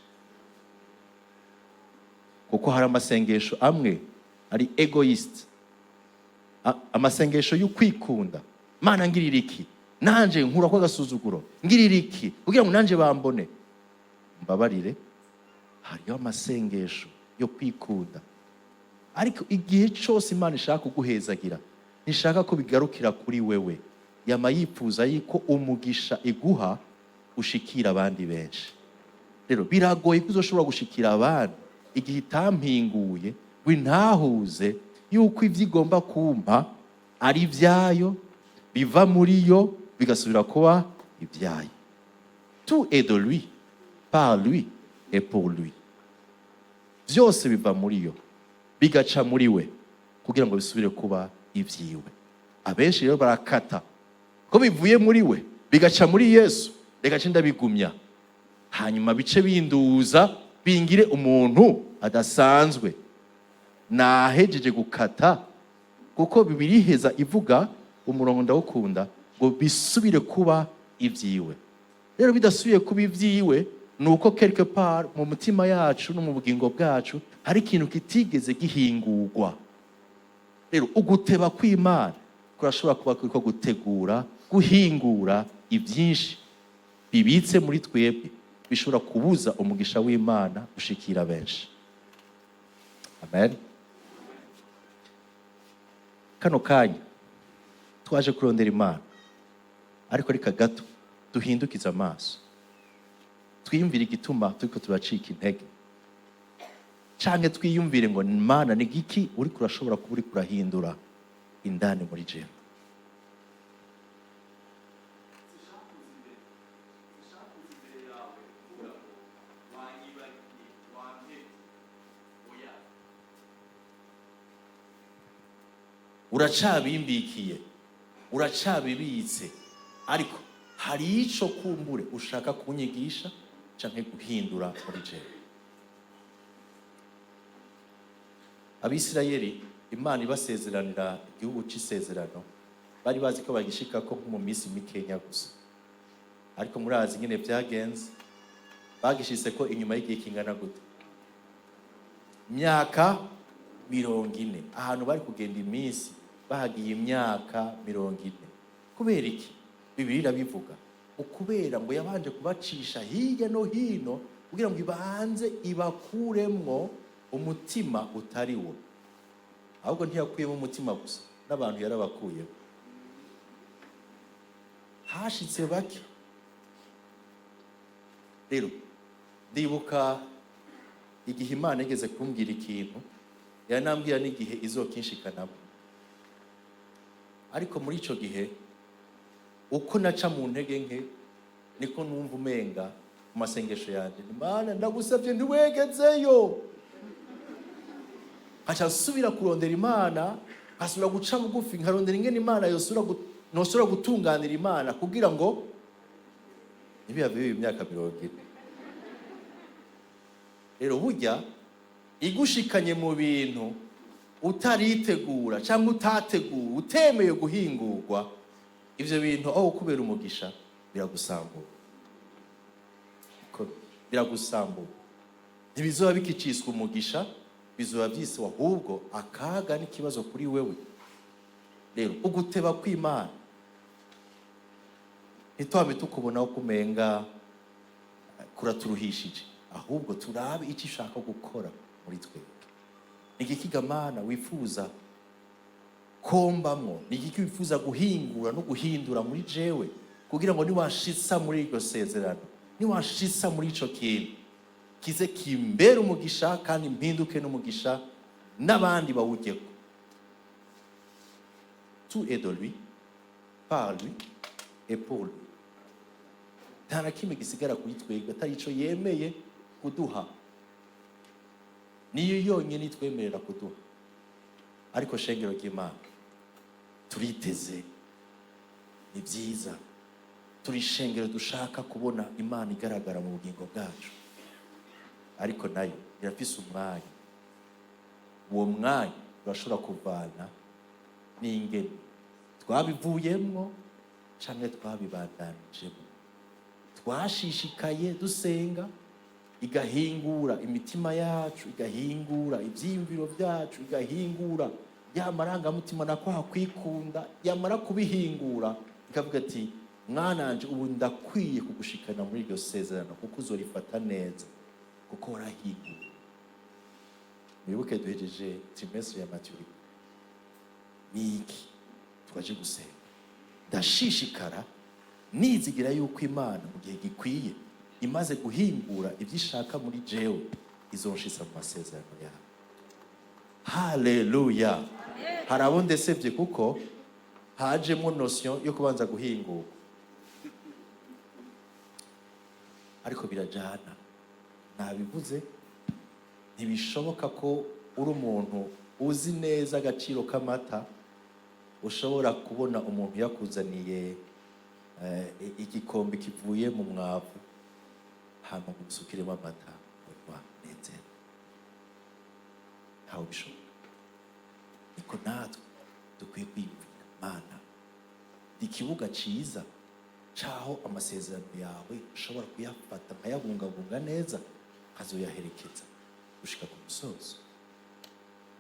Kuko hari amasengesho amwe ari egoist, amasengesho y'ukwikunda. Mana ngirira iki, nanje nkura ko gasuzuguro, ngirira iki kugira ngo nanje bambone. Mbabarire, hariyo amasengesho yo kwikunda, ariko igihe cyose Imana ishaka kuguhezagira, nishaka ko bigarukira kuri wewe, yama yifuza yuko umugisha iguha ushikira abandi benshi. Rero biragoye ko uzoshobora gushikira abandi igihe itampinguye, wintahuze yuko ivyo igomba kumpa ari vyayo, biva muri yo bigasubira kuba ivyayo. Tout est de lui, par lui et pour lui. Vyose biva muri yo, bigaca muri we, kugira ngo bisubire kuba ivyiwe. Abenshi rero barakata ko bivuye muri we bigaca muri Yesu, reka nda bigumya, hanyuma bice binduza bingire umuntu adasanzwe. Nahejeje gukata kuko Bibiliya iheza ivuga umurongo ndawukunda ngo bisubire kuba ivyiwe. Rero bidasubiye kuba ivyiwe nuko quelque part mu mutima yacu no mu bugingo bwacu hari ikintu kitigeze gihingurwa. Rero uguteba kw'Imana kurashobora kuba kuriko gutegura guhingura ivyinshi bibitse muri twebwe bishobora kubuza umugisha w'Imana gushikira benshi. Amen. Kano kanya twaje kurondera Imana, ariko reka gato duhindukiza amaso twiyumvire igituma turiko turacika intege, canke twiyumvire ngo Imana ni giki uri kurashobora kuba uri kurahindura indani muri jewe. Uracabimbikiye, uracabibitse, ariko hari ico kumbure ushaka kunyigisha canke guhindura muri jewe. Abisirayeli Imana ibasezeranira igihugu c'isezerano bari bazi ko bagishikako nko mu minsi mikenya gusa, ariko murazi nyene vyagenze. Bagishitse ko inyuma y'igihe kingana gute? Myaka 40. Ahantu bari kugenda iminsi bahagiye imyaka 40. Kubera iki? Bibiliya bivuga ukubera ngo yabanje kubacisha hirya no hino kugira ngo ibanze ibakuremwo umutima utari wo. Ahubwo ntiyakuyemo umutima gusa, n'abantu yarabakuyemo. Hashitse bake. Rero ndibuka igihe Imana igeze kumbwira ikintu, yanambwira n'igihe izokinshikanamo. Ariko muri ico gihe uko naca mu ntege nke niko numva umenga mu masengesho yanje, Imana ndagusavye ntiwegezeyo. Acha subira kurondera Imana, asubira guca bugufi nkarondera ingene Imana nosura gutunganira Imana kugira ngo ibibe imyaka 40. Rero burya igushikanye mu bintu utaritegura cyangwa utategura, utemeye guhingurwa, ivyo bintu aho kubera umugisha biragusambura. Biragusambura. Ntibizoba bikiciswa umugisha, bizoba vyiswe ahubwo akaga n'ikibazo kuri wewe. Rero uguteba kw'Imana ntitwame tukubonaho kumenga kuraturuhishije, ahubwo turabe icyo ishaka gukora muri twebwe. Nigiki Mana wifuza kombamwo, nigiki wifuza guhingura no guhindura muri jewe kugira ngo niwashitsa muri iryo sezerano, niwashitsa muri ico kintu kize kimbere umugisha kandi mpinduke n'umugisha n'abandi bawujyeko. Tout est de lui, par lui et pour lui. Nta na kimwe gisigara kuri twebwe atari ico yemeye kuduha. Niyo yonyine itwemerera kuduha. Ariko shengero ry'Imana turiteze, ni byiza, turi shengero dushaka kubona Imana igaragara mu bugingo bwacu, ariko nayo irafise umwanya. Uwo mwanya urashobora kuvana n'ingene twabivuyemwo canke twabibandanijemo. Twashishikaye dusenga, igahingura imitima yacu, igahingura ivyiyumviro vyacu, igahingura ya marangamutima na kwa kwikunda, yamara kubihingura ikavuga ati mwananje ubu ndakwiye kugushikana muri iryo sezerano kuko uzorifata neza, kuko warahingura. Mwibuke duhejeje trimestre ya maturité. Niki twaje gusenga, ndashishikara nizigira yuko Imana mu gihe gikwiye imaze guhingura ivyishaka muri jewe izonshitsa mu masezerano yawe. Haleluya. Harabo ndesevye kuko hajemo notion yo kubanza guhingura, ariko birajana. Nabivuze, ntibishoboka ko uri umuntu uzi neza agaciro k'amata ushobora kubona umuntu yakuzaniye igikombe kivuye mu mwavu hama gusukiremo amata. ntawe bishoboka. Niko natwe dukwiye kwiyumvira Mana ikibuga cyiza cyaho amasezerano yawe ushobora kuyafata nkayabungabunga neza nkazoyaherekeza gushika ku musozo.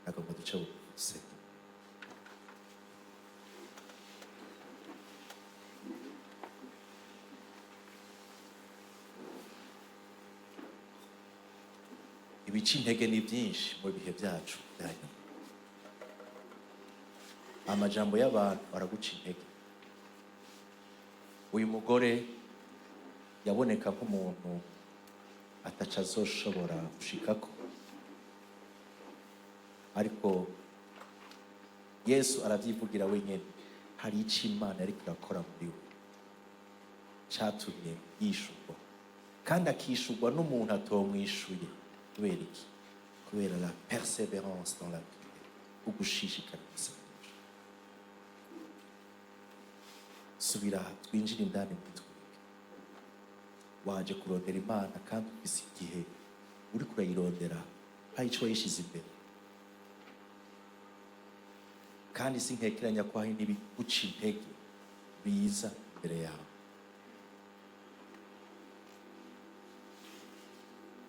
Nagomba duce bugufi. Ibica intege ni byinshi mu bihe byacu bya nyuma. Amajambo y'abantu araguca intege. Uyu mugore yaboneka nk'umuntu ataca azoshobora gushikako, ariko Yesu aravyivugira wenyene. Hari icyo Imana ariko irakora muri we cyatumye yishurwa, kandi akishurwa n'umuntu atomwishuye. Kubera iki? Kubera la persévérance dans la prière, ugushishikara gusenga. Subira twinjira indani mu twebwe. Waje kurondera Imana kandi ufise igihe uri kurayirondera hari icyo yishize imbere, kandi sinkekeranya ko hari n'ibiguca intege biza imbere yawe.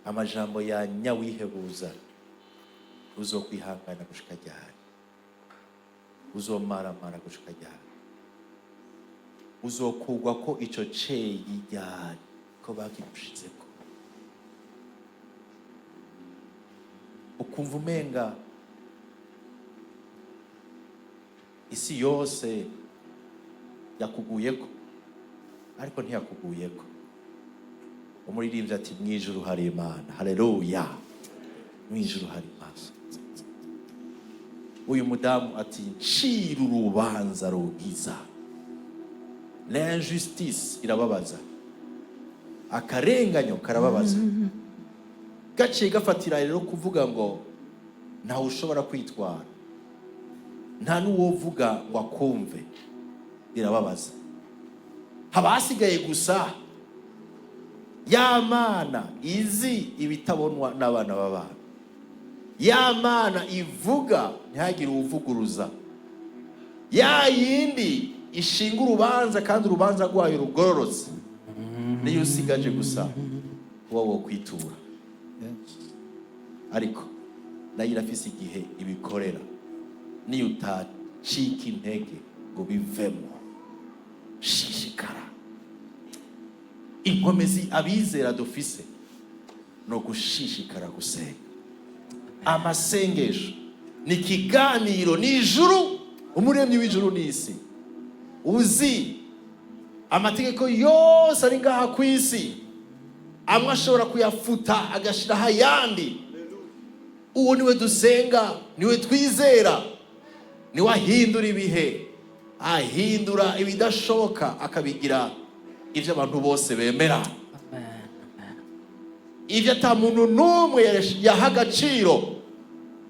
Amajambo ya nyawihebuza uzokwihangana gushika ryari? Uzomaramara gushika ryari? Uzokugwa ko ico ceyi ryari ko bakigushizeko? Ukumva umenga isi yose yakuguyeko, ariko ntiyakuguyeko. Umuririmbyi ati mwijuru hari Imana. Haleluya, mwijuru hari Imana. Uyu mudamu ati ncira urubanza rugiza. L'injustice irababaza, akarenganyo karababaza. Gaciye gafatira rero kuvuga ngo ntawe ushobora kwitwara, nta n'uwovuga ngo akumve, birababaza. Haba hasigaye gusa ya Mana izi ibitabonwa n'abana b'abantu, ya Mana ivuga ntihagire uwuvuguruza, ya yindi ishinga urubanza kandi urubanza rwayo rugororotse, niyo usigaje gusa wowe wo kwitura. Ariko nayo irafise igihe ibikorera, niyo utacika intege ngo bivemo. Shishikara. Inkomezi abizera dufise no gushishikara gusenga. Amasengesho ni kiganiro n'ijuru, umuremyi w'ijuru n'isi. Uzi amategeko yose ari ngaha ku isi, amwe ashobora kuyafuta agashiraho ayandi. Uwo niwe dusenga, niwe twizera, niwe ahindura ibihe, ahindura ibidashoboka akabigira ivyo abantu bose bemera. Ivyo ata muntu n'umwe yaha agaciro,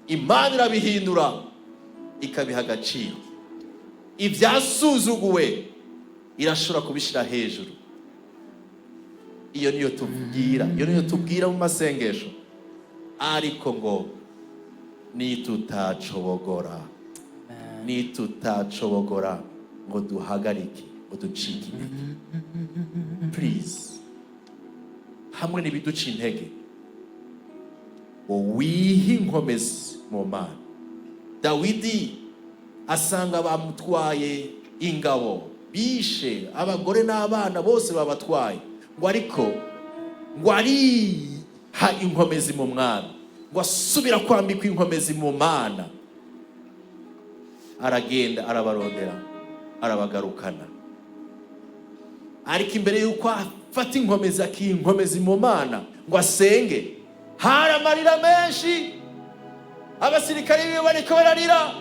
Imana irabihindura ikabiha agaciro. Ivyasuzuguwe irashobora kubishira hejuru. Iyo niyo tubwira, iyo niyo tubwira mu masengesho. Ariko ngo nitutacobogora, nitutacobogora ngo duhagarike, ngo ducike intege. Please, hamwe n'ibiduca intege, wihe inkomezi mu Mana. Dawidi asanga bamutwaye ingabo, bishe abagore n'abana bose babatwaye, ngo ariko ngo ariha inkomezi mu Mwami, ngo asubira kwambikwa inkomezi mu Mana. Aragenda arabarondera, arabagarukana. Ariko imbere yuko afata inkomezi akinkomezi mu Mana ngo asenge, hari amarira menshi. Abasirikare biwe bariko bararira,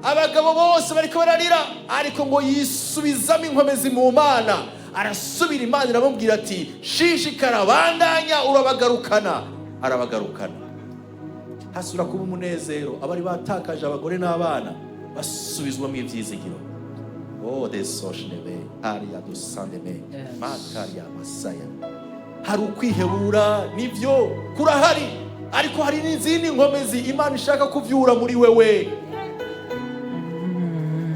abagabo bose bariko bararira, ariko ngo yisubizamo inkomezi mu Mana. Arasubira, Imana iramubwira ati shishikara, bandanya, urabagarukana. Arabagarukana. Hasura kuba umunezero. Abari batakaje abagore n'abana basubizwamo ivyizigiro. Oh, desoshnebe ariya dusandeme makaria masaya. Hari ukwihebura, nivyo kurahari, ariko hari n'izindi nkomezi Imana ishaka kuvyura muri wewe.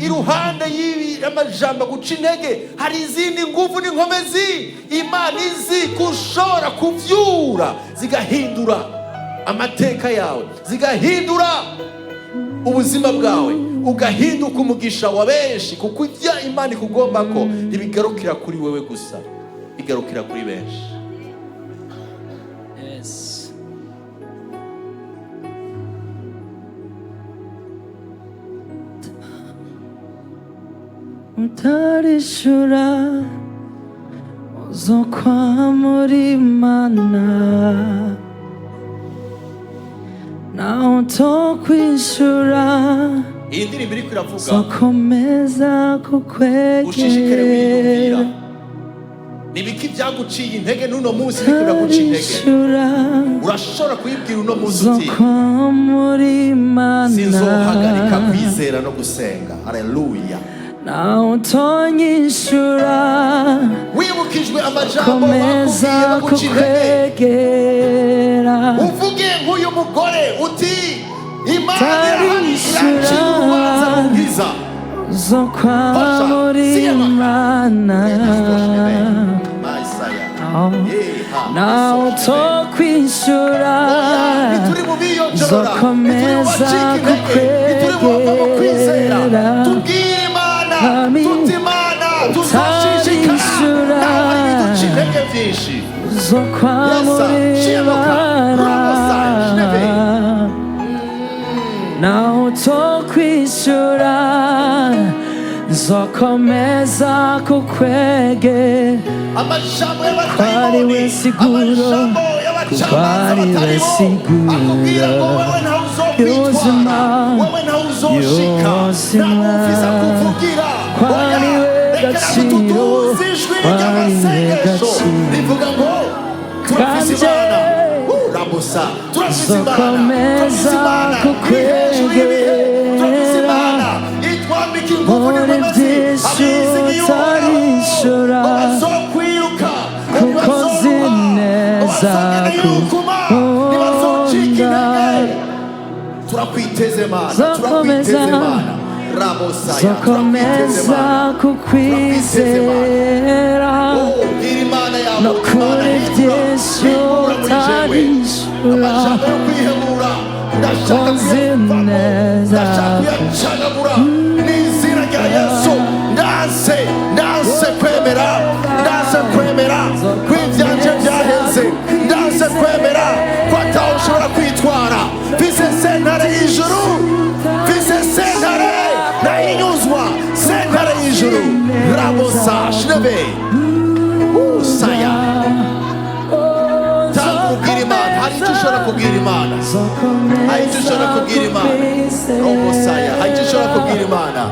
Iruhande y'ibi amajambo guca intege, hari izindi nguvu n'inkomezi Imana izi kushobora kuvyura, zigahindura amateka yawe, zigahindura ubuzima bwawe, ugahinduka umugisha wa benshi, kuko ibyo Imana ikugomba ko ntibigarukira kuri wewe gusa, bigarukira kuri benshi. Yes. Utarishura uzokwa muri Mana, naho utokwishura Iyi ndirimbo iriko iravuga uzokomeza ushishikare wiyumvira kukwegera. nibiki byaguciye intege n'uno munsi niko biraguca intege. Urashobora kuyibwira uno munsi uti uzokwa muri Mana, sinzohagarika kwizera no gusenga. Haleluya. naho utonyishura Wibukijwe amajambo komeza bakubwiye baguca intege, kukwegera. uvuge nk'uyu mugore uti Imana Utarishura iraciye urubanza rwiza. uzokwa Fasha, muri siyama. Mana, naho utokwishura uzokomeza kukwegera. tubwire Imana tuti Imana tuzashishikara nawe ibiduca intege byinshi. uzokwa muri Mana, naho utokwishura nzokomeza kukwegera. Amajambo Kwari we y'abadayimoni, siguro, amajambo y'abacamanza kwari we bataribo, siguro, akubwira ngo wowe ntawe uzokwitwara, wowe ntawe uzoshika, ntamuviza kuvugira. kwari we Reka gaciro, tutuze ijwi kwari we ry'amasengesho gaciro. rivuga ngo turafise Imana. Rabusa, turafise Imana, turafise Imana, iri hejuru y'ibihe, turafise Imana, itwambika inguvu n'inkomezi, abizigiye utarishura, Uhoraho, bazokwiruka, kuko bazokwa, zineza bazogenda yukuma, ntibazocika intege. Turakwiteze Mana, turakwiteze Mana. Rabosaya, turakwiteze zokomeza Mana. kukwizera, Bwira Imana yawe, no Imana kuri hindura, byinshi hindura muri jewe. utarishura, Amajambo yo kwihebura ndashaka Kozineza. kuyavamo, ndashaka kuyacanagura n'izina rya Yesu. Ndanse kwemera, ndanse kwemera ko ibyanje byaheze, ndanse kwemera ko atawe ushobora kwitwara. Mfise sentare y'ijuru, mfise sentare nayinyuzwa, sentare y'ijuru. Rabosa shnebe usaya. Tangu kubwira Imana, hari icyo ushobora kubwira Imana, hari icyo ushobora kubwira Imana. Robosaya, hari icyo ushobora kubwira Imana.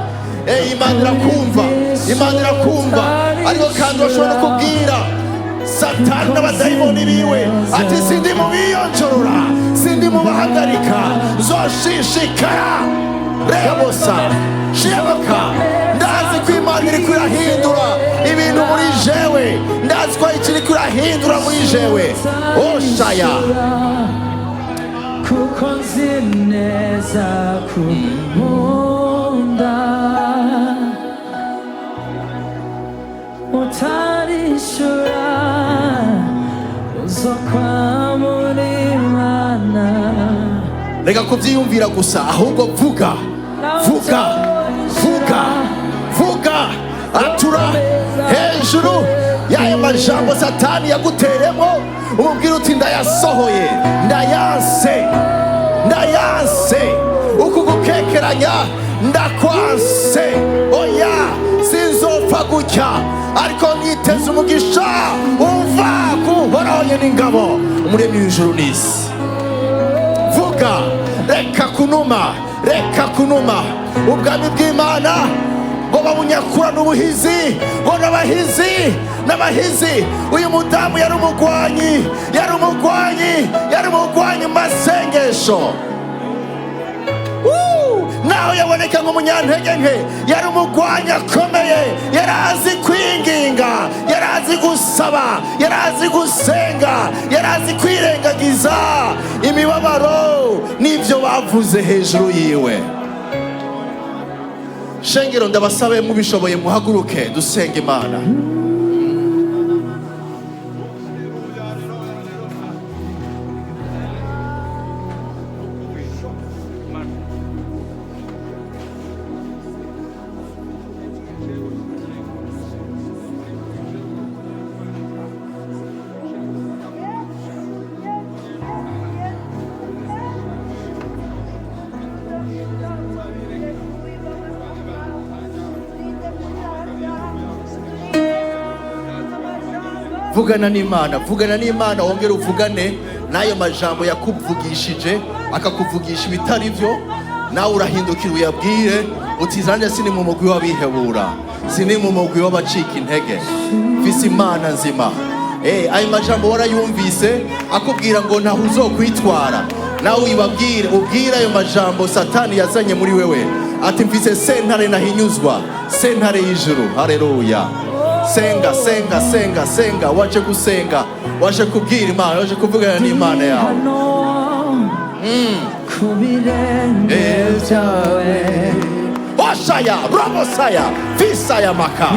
Imana irakumva, Imana irakumva. Ariko kandi urashobora kubwira Satani n'abadayimoni biwe ati sindi mu biyonjorora, sindi mu bahagarika, zoshishikara. Rebosa shebuka, ndazi ko Imana iri kurahindura ibintu muri jewe, ndazi ko ikiri kurahindura muri jewe. Oshaya, kuko zineza kumunda, utarishura uzokwa muri Mana. reka kubyiyumvira gusa, ahubwo vuga, vuga, vuga, vuga. Atura hejuru y'ayo majambo Satani yaguteremo, umubwira uti ndayasohoye, ndayanse, ndayanse. Uku gukekeranya ndakwanse. Oya, sinzopfa gutya, ariko niteze umugisha uva ku Uhoraho Nyen'ingabo, umuremyi w'ijuru n'isi. Vuga, reka kunuma, reka kunuma. Ubwami bw'Imana ngo babunyakura n'ubuhizi, ngo n'abahizi. Uyu mudamu yari umugwanyi mu masengesho. naho yaboneka nk'umunyantege nke, yari umugwanyi akomeye, yari azi kwinginga, yari azi gusaba, yari azi gusenga, yari azi kwirengagiza imibabaro n'ibyo bavuze hejuru yiwe. Shengero, ndabasabe mubishoboye muhaguruke dusenga Imana. Vugana n'Imana, vugana n'Imana, wongere uvugane n'ayo majambo yakuvugishije akakuvugisha ibitari byo. Nawe urahindukira uyabwire uti zanje sini mu mugwi w'abihebura, sini mu mugwi w'abacika intege, mfise Imana nzima. Ayo majambo warayumvise akubwira ngo ntaho uzokwitwara, nawe uyibabwire, ubwire ayo majambo Satani yazanye muri wewe ati mfise sentare nahinyuzwa, sentare y'ijuru. Haleluya. Senga, senga, senga, senga, waje gusenga, waje kubwira Imana, waje kuvugana n'Imana yawe. Oshaya, Robosaya, Visaya Maka.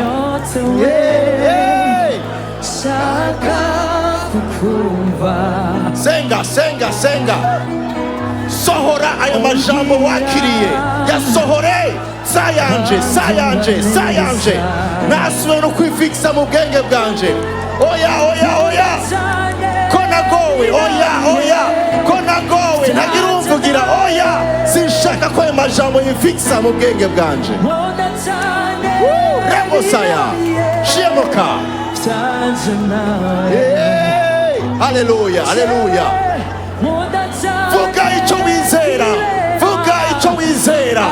Senga, senga, senga. Sohora ayo majambo wakiriye, yasohore. Sayanje, sayanje, sayanje. Naswe no kwifikisa mu bwenge bwanje. Oya, oya, oya. Kona gowe, oya, oya. Kona gowe, nagira umvugira, oya. Sinshaka ko ayo majambo yifikisa mu bwenge bwanje. Remosaya, Shemoka. Haleluya, haleluya. Vuga ico wizera, vuga ico wizera.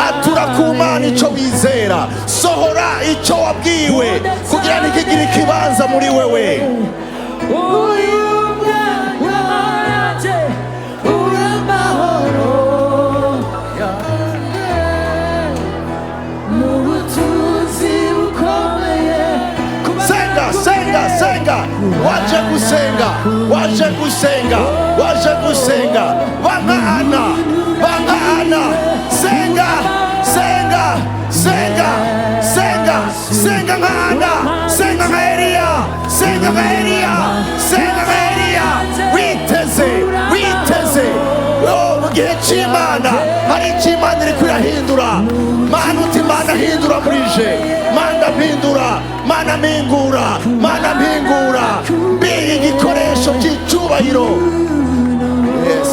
Atura ku Mana ico wizera, sohora ico wabwiwe kugira ntikigire ikibanza muri wewe. Senga, senga, senga, waje gusenga, waje gusenga, waje gusenga. Bangana, bangana. Senga, senga, senga, senga, senga ngana, senga ngairia, senga ngairia, senga ngairia. Witeze, witeze. Oh, mugihe c'Imana hari c'Imana iri kurahindura. Mana uti Mana hindura murije, Mana mpindura, Mana mpingura, Mana mpingura. Mbiye igikoresho cy'icubahiro. Yes.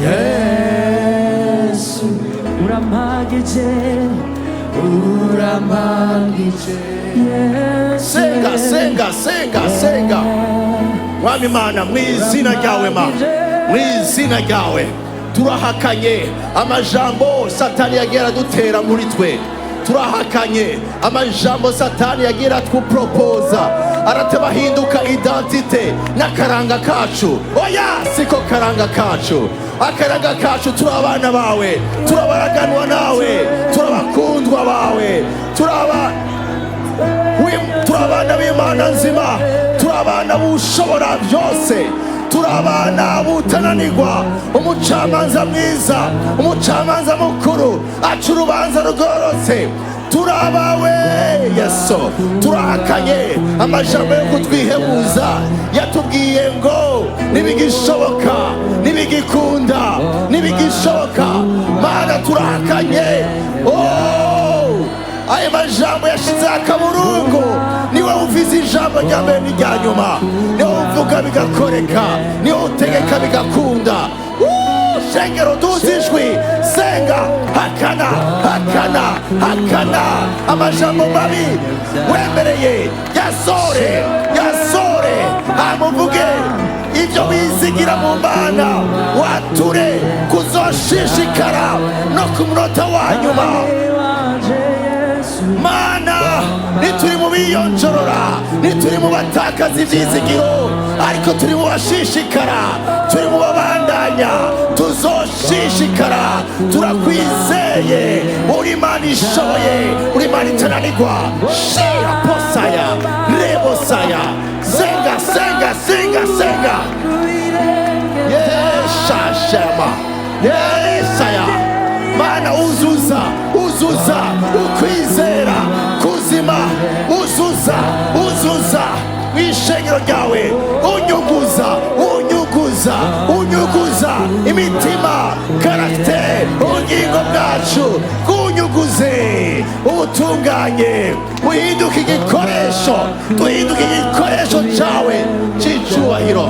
Yesu uramagije, uramagije. Senga, senga, senga, senga. Mwami Mana, mw'izina ryawe Mana, mw'izina ryawe turahakanye amajambo Satani yagira dutera muri twe. Turahakanye amajambo Satani yagira twupropoza aratabahinduka identite n'akaranga kacu. Oya, siko karanga kacu. Akaranga kacu turabana bawe, turabaraganwa nawe, turabakundwa bawe, turabana b'Imana nzima, turabana bushobora byose, turabana butananirwa. Umucamanza mwiza, umucamanza mukuru aca urubanza rugororotse. Turabawe Yesu, turahakanye amajambo yo kutwihebuza yatubwiye ngo nibigishoboka, nibigikunda, nibigishoboka. Mana turahakanye. Oh, ayo majambo yashize akaburungu. Niwe uvize ijambo rya mbere n'irya nyuma, niwe uvuga bigakoreka, niwe utegeka bigakunda. Shengero duzijwi, senga, hakana, hakana, hakana amajambo mabi wemereye, yasore, yasore. Amuvuge ibyo wizigira mu Mana, wature kuzoshishikara no ku munota wa nyuma. mana nituri mu biyonjorora, nituri mu batakaza ibyizigiro, ariko turi mu bashishikara, turi mu babandanya, tuzoshishikara. Turakwizeye, uri Imana ishoboye, uri Imana itananirwa. Shira posaya rebosaya, senga senga senga senga, yeshashema yesaya. Mana uzuza uzuza ukwizera kuzima, uzuza uzuza mw'ishengero ryawe, unyuguza unyuguza unyuguza imitima, karaktere, ubugingo bwacu kunyuguze, ubutunganye, uhinduke igikoresho, duhinduke igikoresho cyawe cy'icyubahiro.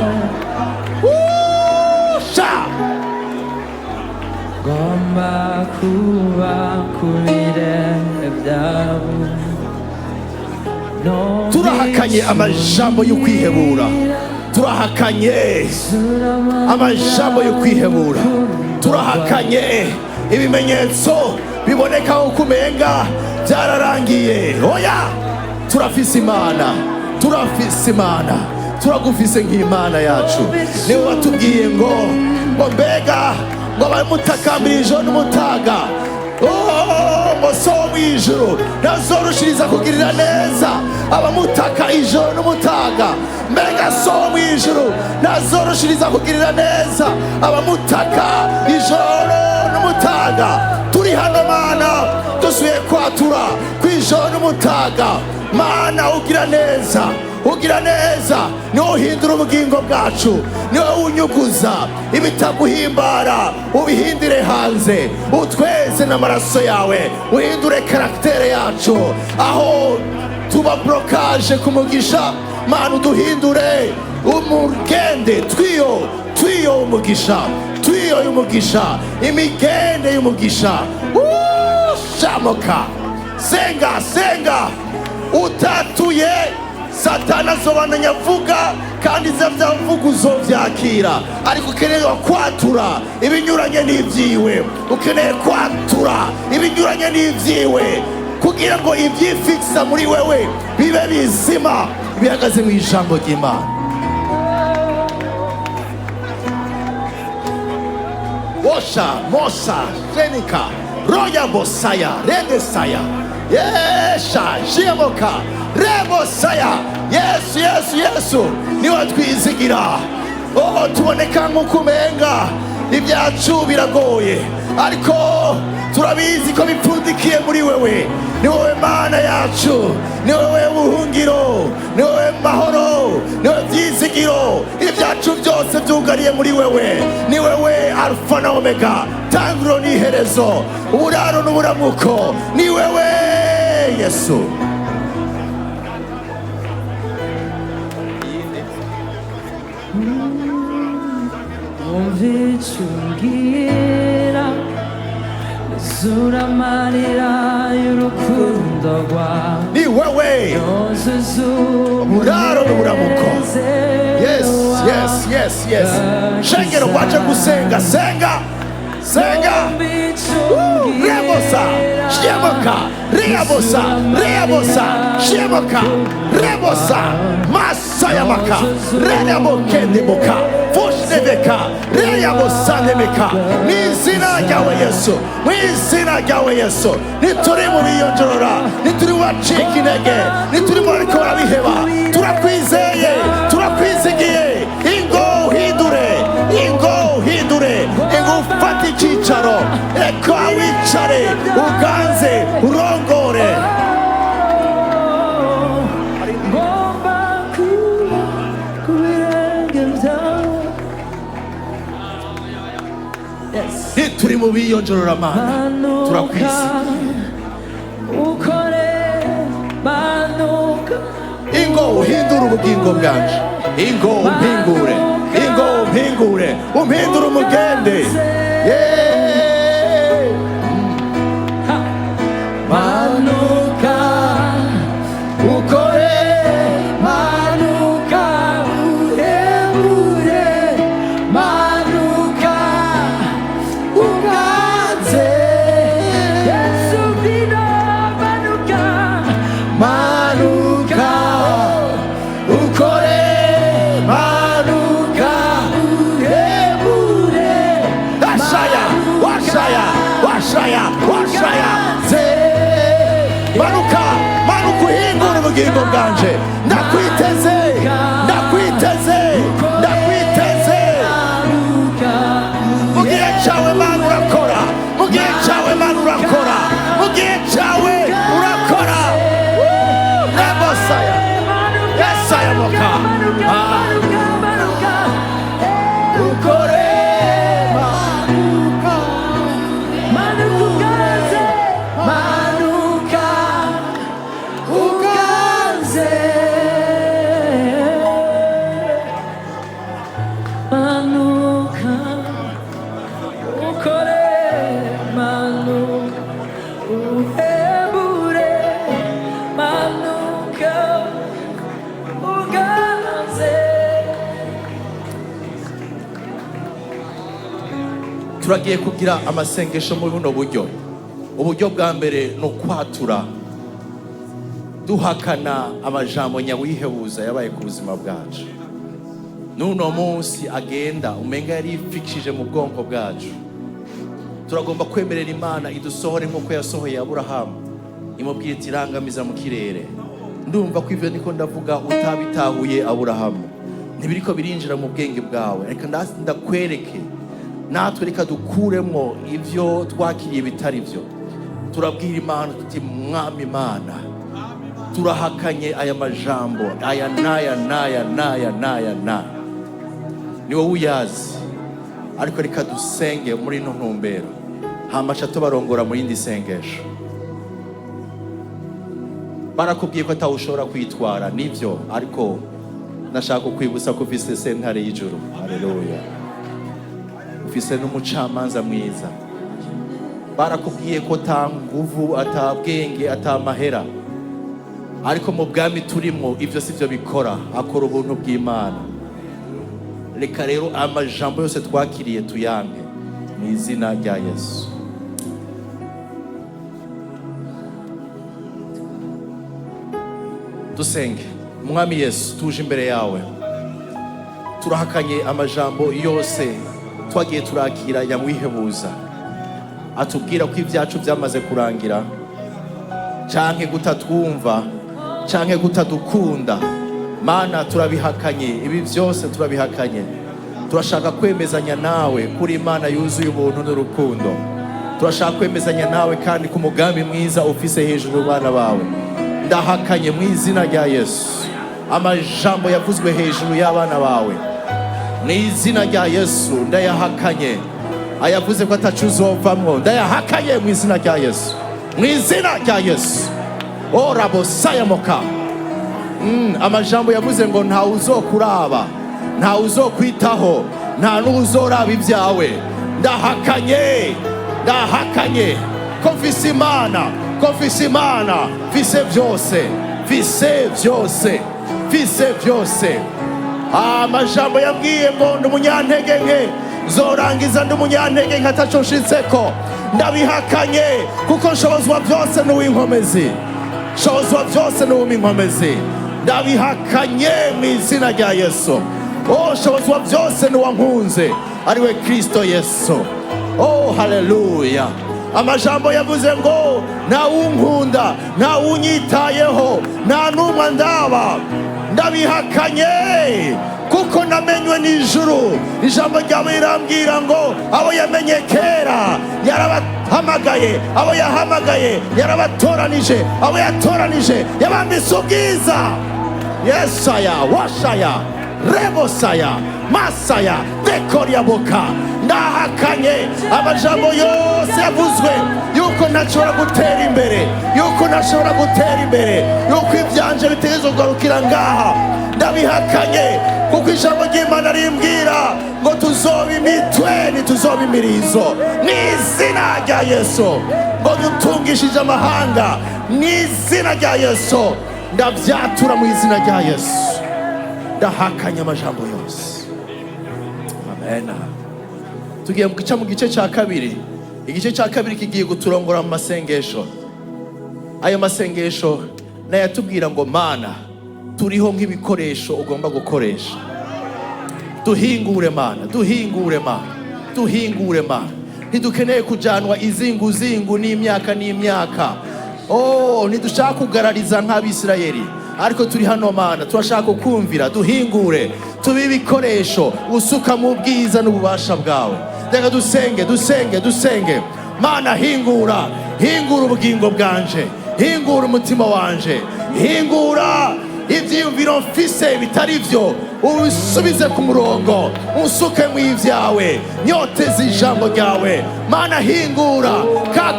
Gomba kuba kubirenge byawe. Turahakanye amajambo yo kwihebura, turahakanye amajambo yo kwihebura, turahakanye ibimenyetso biboneka uko umenga byararangiye. Oya, turafise Imana, turafise Imana, turagufise nk'Imana yacu. Niwe watubwiye ngo mbega ngo abamutakambira ijoro n'umutaga, ngo so mu ijuru nazorushiriza kugirira neza abamutaka ijoro n'umutaga. Mbega so mu ijuru nazorushiriza kugirira neza abamutaka ijoro n'umutaga. Turi hano Mana, dusuye kwatura kw'ijoro n'umutaga. Mana ugira neza, ugira neza, niwe uhindura ubugingo bwacu, niwe unyuguza ibitaguhimbara, ubihindire hanze, utweze n'amaraso yawe, uhindure karaktere yacu. Aho tuba blokaje ku mugisha, Mana uduhindure umugende, twiyo umugisha, twiyo y'umugisha, imigende y'umugisha. Shamoka, senga senga, utatuye Satana azobananya avuga, kandi ivyo vyavuga uzovyakira, ariko ukeneye kwatura ibinyuranye n'ivyiwe, ukeneye kwatura ibinyuranye n'ivyiwe, kugira ngo ivyifikisa muri wewe bibe bizima, bihagaze mu ijambo ry'Imana. Osha mosa shenika roya bosaya redesaya, yesha shiamoka rebosaya. Yesu Yesu Yesu niwe twizigira. Tuboneka nk'uko umenga ibyacu biragoye, ariko turabizi ko bipfundikiye muri wewe. Ni wowe Mana yacu, ni wowe buhungiro, ni wowe mahoro, ni wowe byizigiro. Ibyacu byose byugariye muri wewe. Ni wewe Alfa na Omega, tangiro n'iherezo, uburaro n'uburamuko. Ni wewe Yesu. Umvichungira zura amarira y'urukundo rwawe. Ni wewe uburaro n'uburamuko. Yes, yes, yes, yes. Shengero waje gusenga, senga senga. Rebosa shiamoka, reabosa reabosa shiamoka, rebosa masayamaka, reabokendeboka, foshnebeka, reabosanemeka. Mw'izina ryawe Yesu, mw'izina ryawe Yesu, nituri mu biyonjorora, nituri wacika intege, nituri mu bariko barabiheba, turakwizeye, turakwizigiye. Ingo uhindure, ingo uhindure, ingo ufate icyicaro, reka wicare, uganze, urongore. Ngomba kuba kubirenge byawe. Nituri mu biyonjorora Mana, turakwizigiye. Ukore manuka, Ingo uhindure ubugingo bwanje, ingo umpingure, ingo umpingure, umpindure umugende. manuka, ukore manuka, uhebure manuka, uganze Yesu bino manuka. washaya washaya manuka manuka uhingura ubugingo bwanje ndakwiteze ndakwiteze ndakwiteze mu gihe cyawe Mana urakora mu gihe cyawe Mana urakora mu gihe cyawe urakora nebosaya yesaya moka ukore turagiye kugira amasengesho muri buno buryo. Uburyo bwa mbere no kwatura duhakana amajambo nyawihebuza yabaye ku buzima bwacu. Nuno munsi agenda umenga yari fikishije mu bwonko bwacu. Turagomba kwemerera Imana idusohore nk'uko yasohoye Aburahamu imubwira iti rangamiza mu kirere. Ndumva ko ivyo niko ndavuga utabitahuye Aburahamu ntibiriko birinjira mu bwenge bwawe. Reka ndakwereke natwe reka dukuremo ivyo twakiriye bitari byo. Turabwira Imana tuti Mwami Imana turahakanye aya majambo aya naya ni wowe uyazi, ariko reka dusenge muri ino ntumbero hamaca tubarongora muri indi sengesho. Barakubwiye ko atawushobora kwitwara nivyo, ariko nashaka kwibutsa ko ufise sentare y'ijuru. Haleluya. Ufise n'umucamanza mwiza. Barakubwiye ko ata nguvu ata bwenge ata mahera, ariko mu bwami turimo ivyo sivyo bikora, akora ubuntu bw'Imana. Reka rero amajambo yose twakiriye tuyange mu izina rya Yesu. Dusenge. Mwami Yesu, tuje imbere yawe, turahakanye amajambo yose twagiye turakira nyamwihebuza atubwira ko ibyacu byamaze kurangira, canke gutatwumva, canke gutadukunda. Mana turabihakanye, ibi byose turabihakanye. Turashaka kwemezanya nawe kuri Imana yuzuye ubuntu n'urukundo. Turashaka kwemezanya nawe kandi ku mugambi mwiza ufise hejuru bana bawe. Ndahakanye mu izina rya Yesu amajambo yavuzwe hejuru y'abana bawe. Mu izina rya Yesu ndayahakanye. Ayavuze ko atacuzovamwo ndayahakanye mu izina rya Yesu. Mu izina rya Yesu. Orabo sayamoka. Amajambo yavuze ngo nta uzokuraba, nta uzokwitaho, nta n'uzoraba ibyawe. Ndahakanye, ndahakanye ko mfise Imana, ko mfise Imana, mfise byose, mfise byose, mfise byose. Amajambo yabwiye ngo ndi umunyantege nke, zorangiza ndi umunyantege nke atacoshitseko. Ndabihakanye kuko nshobozwa byose n'uw'inkomezi, nshobozwa byose n'uw'inkomezi. Ndabihakanye mu izina rya Yesu. Nshobozwa byose n'uwankunze ariwe Kristo Yesu. Haleluya. Amajambo yavuze ngo nta unkunda, nta unyitayeho, nta n'umwe ndaba. Ndabihakanye kuko namenywe n'ijuru. Ijambo ryawe rirambwira ngo abo yamenye kera yarabahamagaye, abo yahamagaye yarabatoranije, abo yatoranije yabambise ubwiza. Yesaya washaya rebosaya masaya dekoriaboka. Ndahakanye amajambo yose yavuzwe yuko ntashobora gutera imbere, yuko ntashobora gutera imbere, yuko ibyanje bitegerezwa kugarukira ngaha. Ndabihakanye kuko ijambo ry'Imana rimbwira ngo tuzoba imitwe ntituzoba imirizo. Mu izina rya Yesu ngo dutungishije amahanga. Mu izina rya Yesu ndabyatura mu izina rya Yesu. Ndahakanye amajambo yose. Amen. Tugiye mu gice cya kabiri. Igice cya kabiri kigiye guturongora mu masengesho. Ayo masengesho nayatubwira ngo Mana turiho nk'ibikoresho ugomba gukoresha. Duhingure Mana, duhingure Mana, duhingure Mana. ntidukeneye kujanwa izinguzingu n'imyaka n'imyaka. Oh, ntidushaka kugarariza nk'Abisirayeli, ariko turi hano Mana, turashaka kumvira, duhingure, tube ibikoresho usuka mu bwiza n'ububasha bwawe. Reka dusenge Mana, hingura ubugingo bwanje, hingura umutima wanje, hingura ivyiyumviro mfise bitari vyo, ubisubize ku murongo, usuke mu ivyawe, nyoteze ijambo ryawe. Mana, hingura ka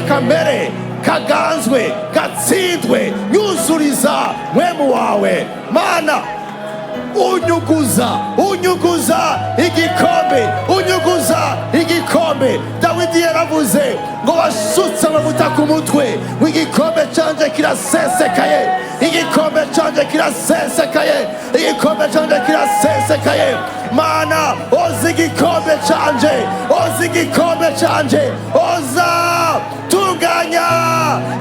kamere kaganzwe, gatsindwe, nyuzuriza mwemu wawe. Mana, unyuguza igikombe. Dawidi yaravuze ngo wasutse amavuta ku mutwe, igikombe canje kirasesekaye, igikombe canje kirasesekaye. Mana, oza igikombe canje, oza tunganya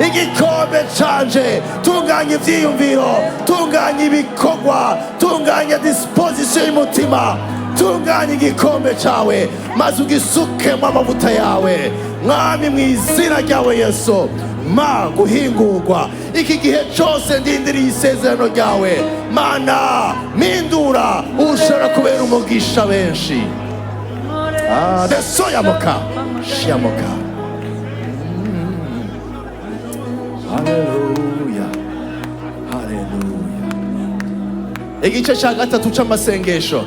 igikombe canje, tunganya ivyiyumviro, tunganya ibikorwa, tunganya disposition y'umutima, tunganya igikombe cawe, maze ugisukemo amavuta yawe. Mwami, mu izina ryawe Yesu, ma guhingurwa iki gihe cyose ndindiriye isezerano ryawe. Mana, mindura ushobora kubera umugisha benshi. Desoyamoka shiamoka. Haleluya. Igice cya gatatu c'amasengesho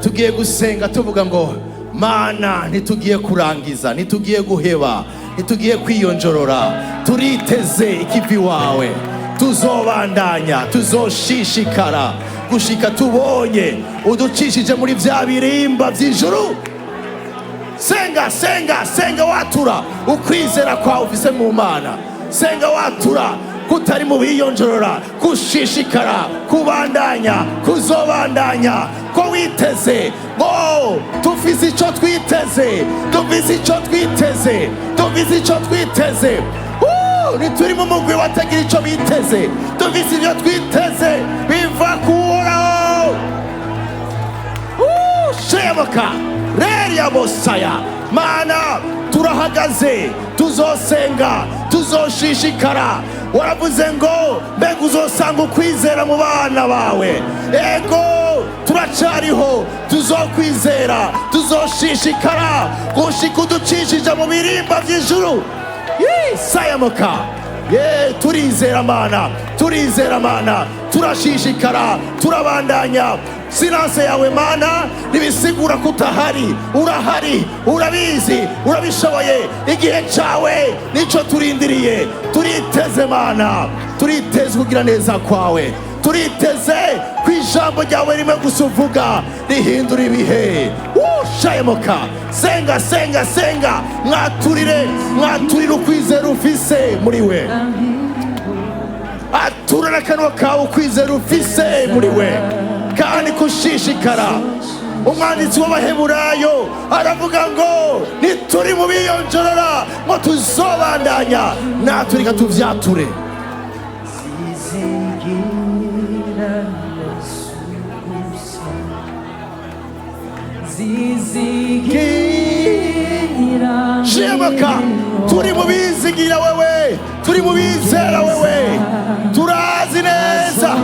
tugiye gusenga tuvuga ngo Mana, ntitugiye kurangiza, ntitugiye guheba, ntitugiye kwiyonjorora, turiteze ikivi wawe, tuzobandanya, tuzoshishikara gushika tubonye uducishije muri vya birimba vy'ijuru. Senga watura ukwizera kwa ufise mu Mana. Senga watura kutari mu biyonjorora, kushishikara, kubandanya, kuzobandanya, ko witeze. Oh, tufise ico twiteze. Nituri mu mugwi watagira ico biteze, tufise ivyo twiteze biva kuhoraho. Shemoka reria bosaya. Mana, turahagaze, tuzosenga, tuzoshishikara. Waravuze ngo mbega uzosanga ukwizera mu bana bawe. Ego turacariho, tuzokwizera, tuzoshishikara gushika uducishije mu birimba vy'ijuru. Sayamoka. Turizera Mana, turashishikara, turabandanya. Silence yawe Mana nibisigura kutahari, urahari, urabizi, urabishoboye. Igihe cawe nico turindiriye. Turiteze Mana, turiteze kugira neza kwawe, turiteze kwijambo ryawe rimwe gusuvuga rihindura ibihe. Shayemoka. Senga, mwaturire ukwizera ufise muri we. Atura n'akanwa kawe ukwizera ufise muri we, kandi kushishikara. Umwanditsi w'Abaheburayo aravuga ngo nituri mu biyonjorora ngo tuzobandanya, natwe reka tuvyature. Shemoka, turi mu bizigira wewe, turi mu bizera wewe. Turazi neza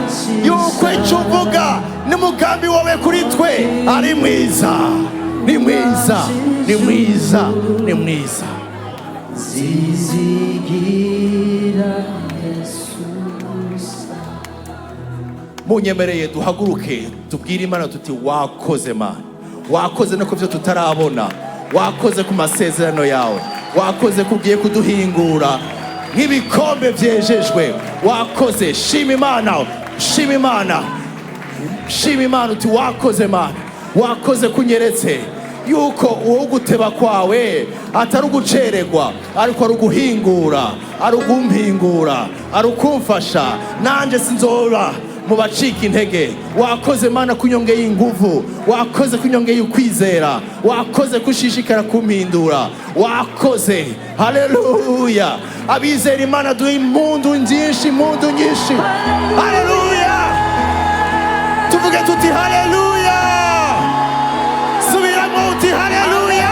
yuko icyo uvuga n'umugambi wawe kuri twe ari mwiza, ni mwiza. Munyemereye duhaguruke tubwire Imana tuti wakoze Mana, wakoze no kuvyo tutarabona, wakoze ku masezerano yawe, wakoze kugiye kuduhingura nk'ibikombe vyejejwe. Wakoze. Shima Imana uti wakoze Mana, wakoze kunyeretse yuko uwo guteba kwawe atari ugucererwa, ariko ari uguhingura, ari ugumpingura, ari ukumfasha nanje sinzoba mu bacika intege. Wakoze Mana kunyongeye inguvu, wakoze kunyongeye ukwizera, wakoze kushishikara kumpindura, wakoze. Haleluya. Abizera Imana duhe impundu nyinshi. Haleluya. Tuvuge tuti haleluya. Subiramo uti haleluya.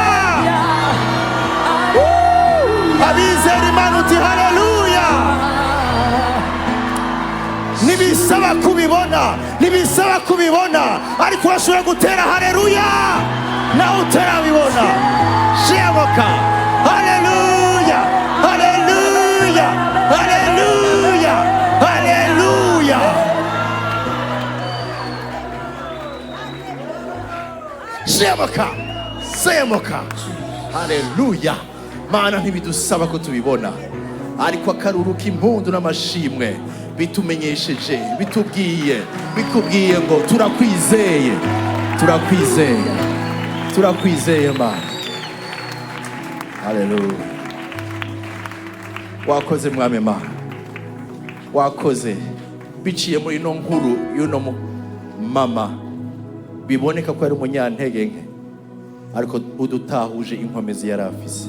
ubibona, ntibisaba kubibona, ariko urashobora gutera haleluya nawe utarabibona. Shemoka, haleluya, haleluya, haleluya, haleluya. Shemoka, semoka, haleluya. Mana ntibidusaba ko tubibona, ariko akaruru k'impundu n'amashimwe bitumenyesheje, bikubwiye ngo turakwizeye, turakwizeye, turakwizeye Mana. Haleluya. Wakoze Mwami Mana, wakoze biciye muri ino nkuru y'uno mama, biboneka ko ari umunyantege nke, ariko udutahuje inkomezi yari afise.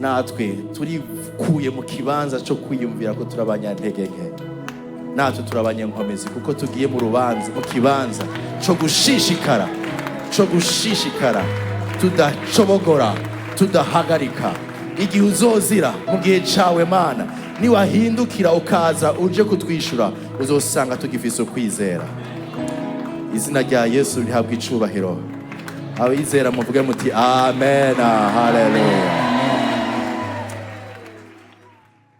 Natwe turikuye mu kibanza cyo kwiyumvira ko turabanyantege nke, natwe turabanyankomezi kuko tugiye mu rubanza, mu kibanza cyo gushishikara, tudacobogora, tudahagarika. Igihe uzozira mu gihe cawe Mana, niwahindukira ukaza uje kutwishura, uzosanga tugifise ukwizera. Izina rya Yesu rihabwa icubahiro. Abizera muvuge muti amen. Haleluya.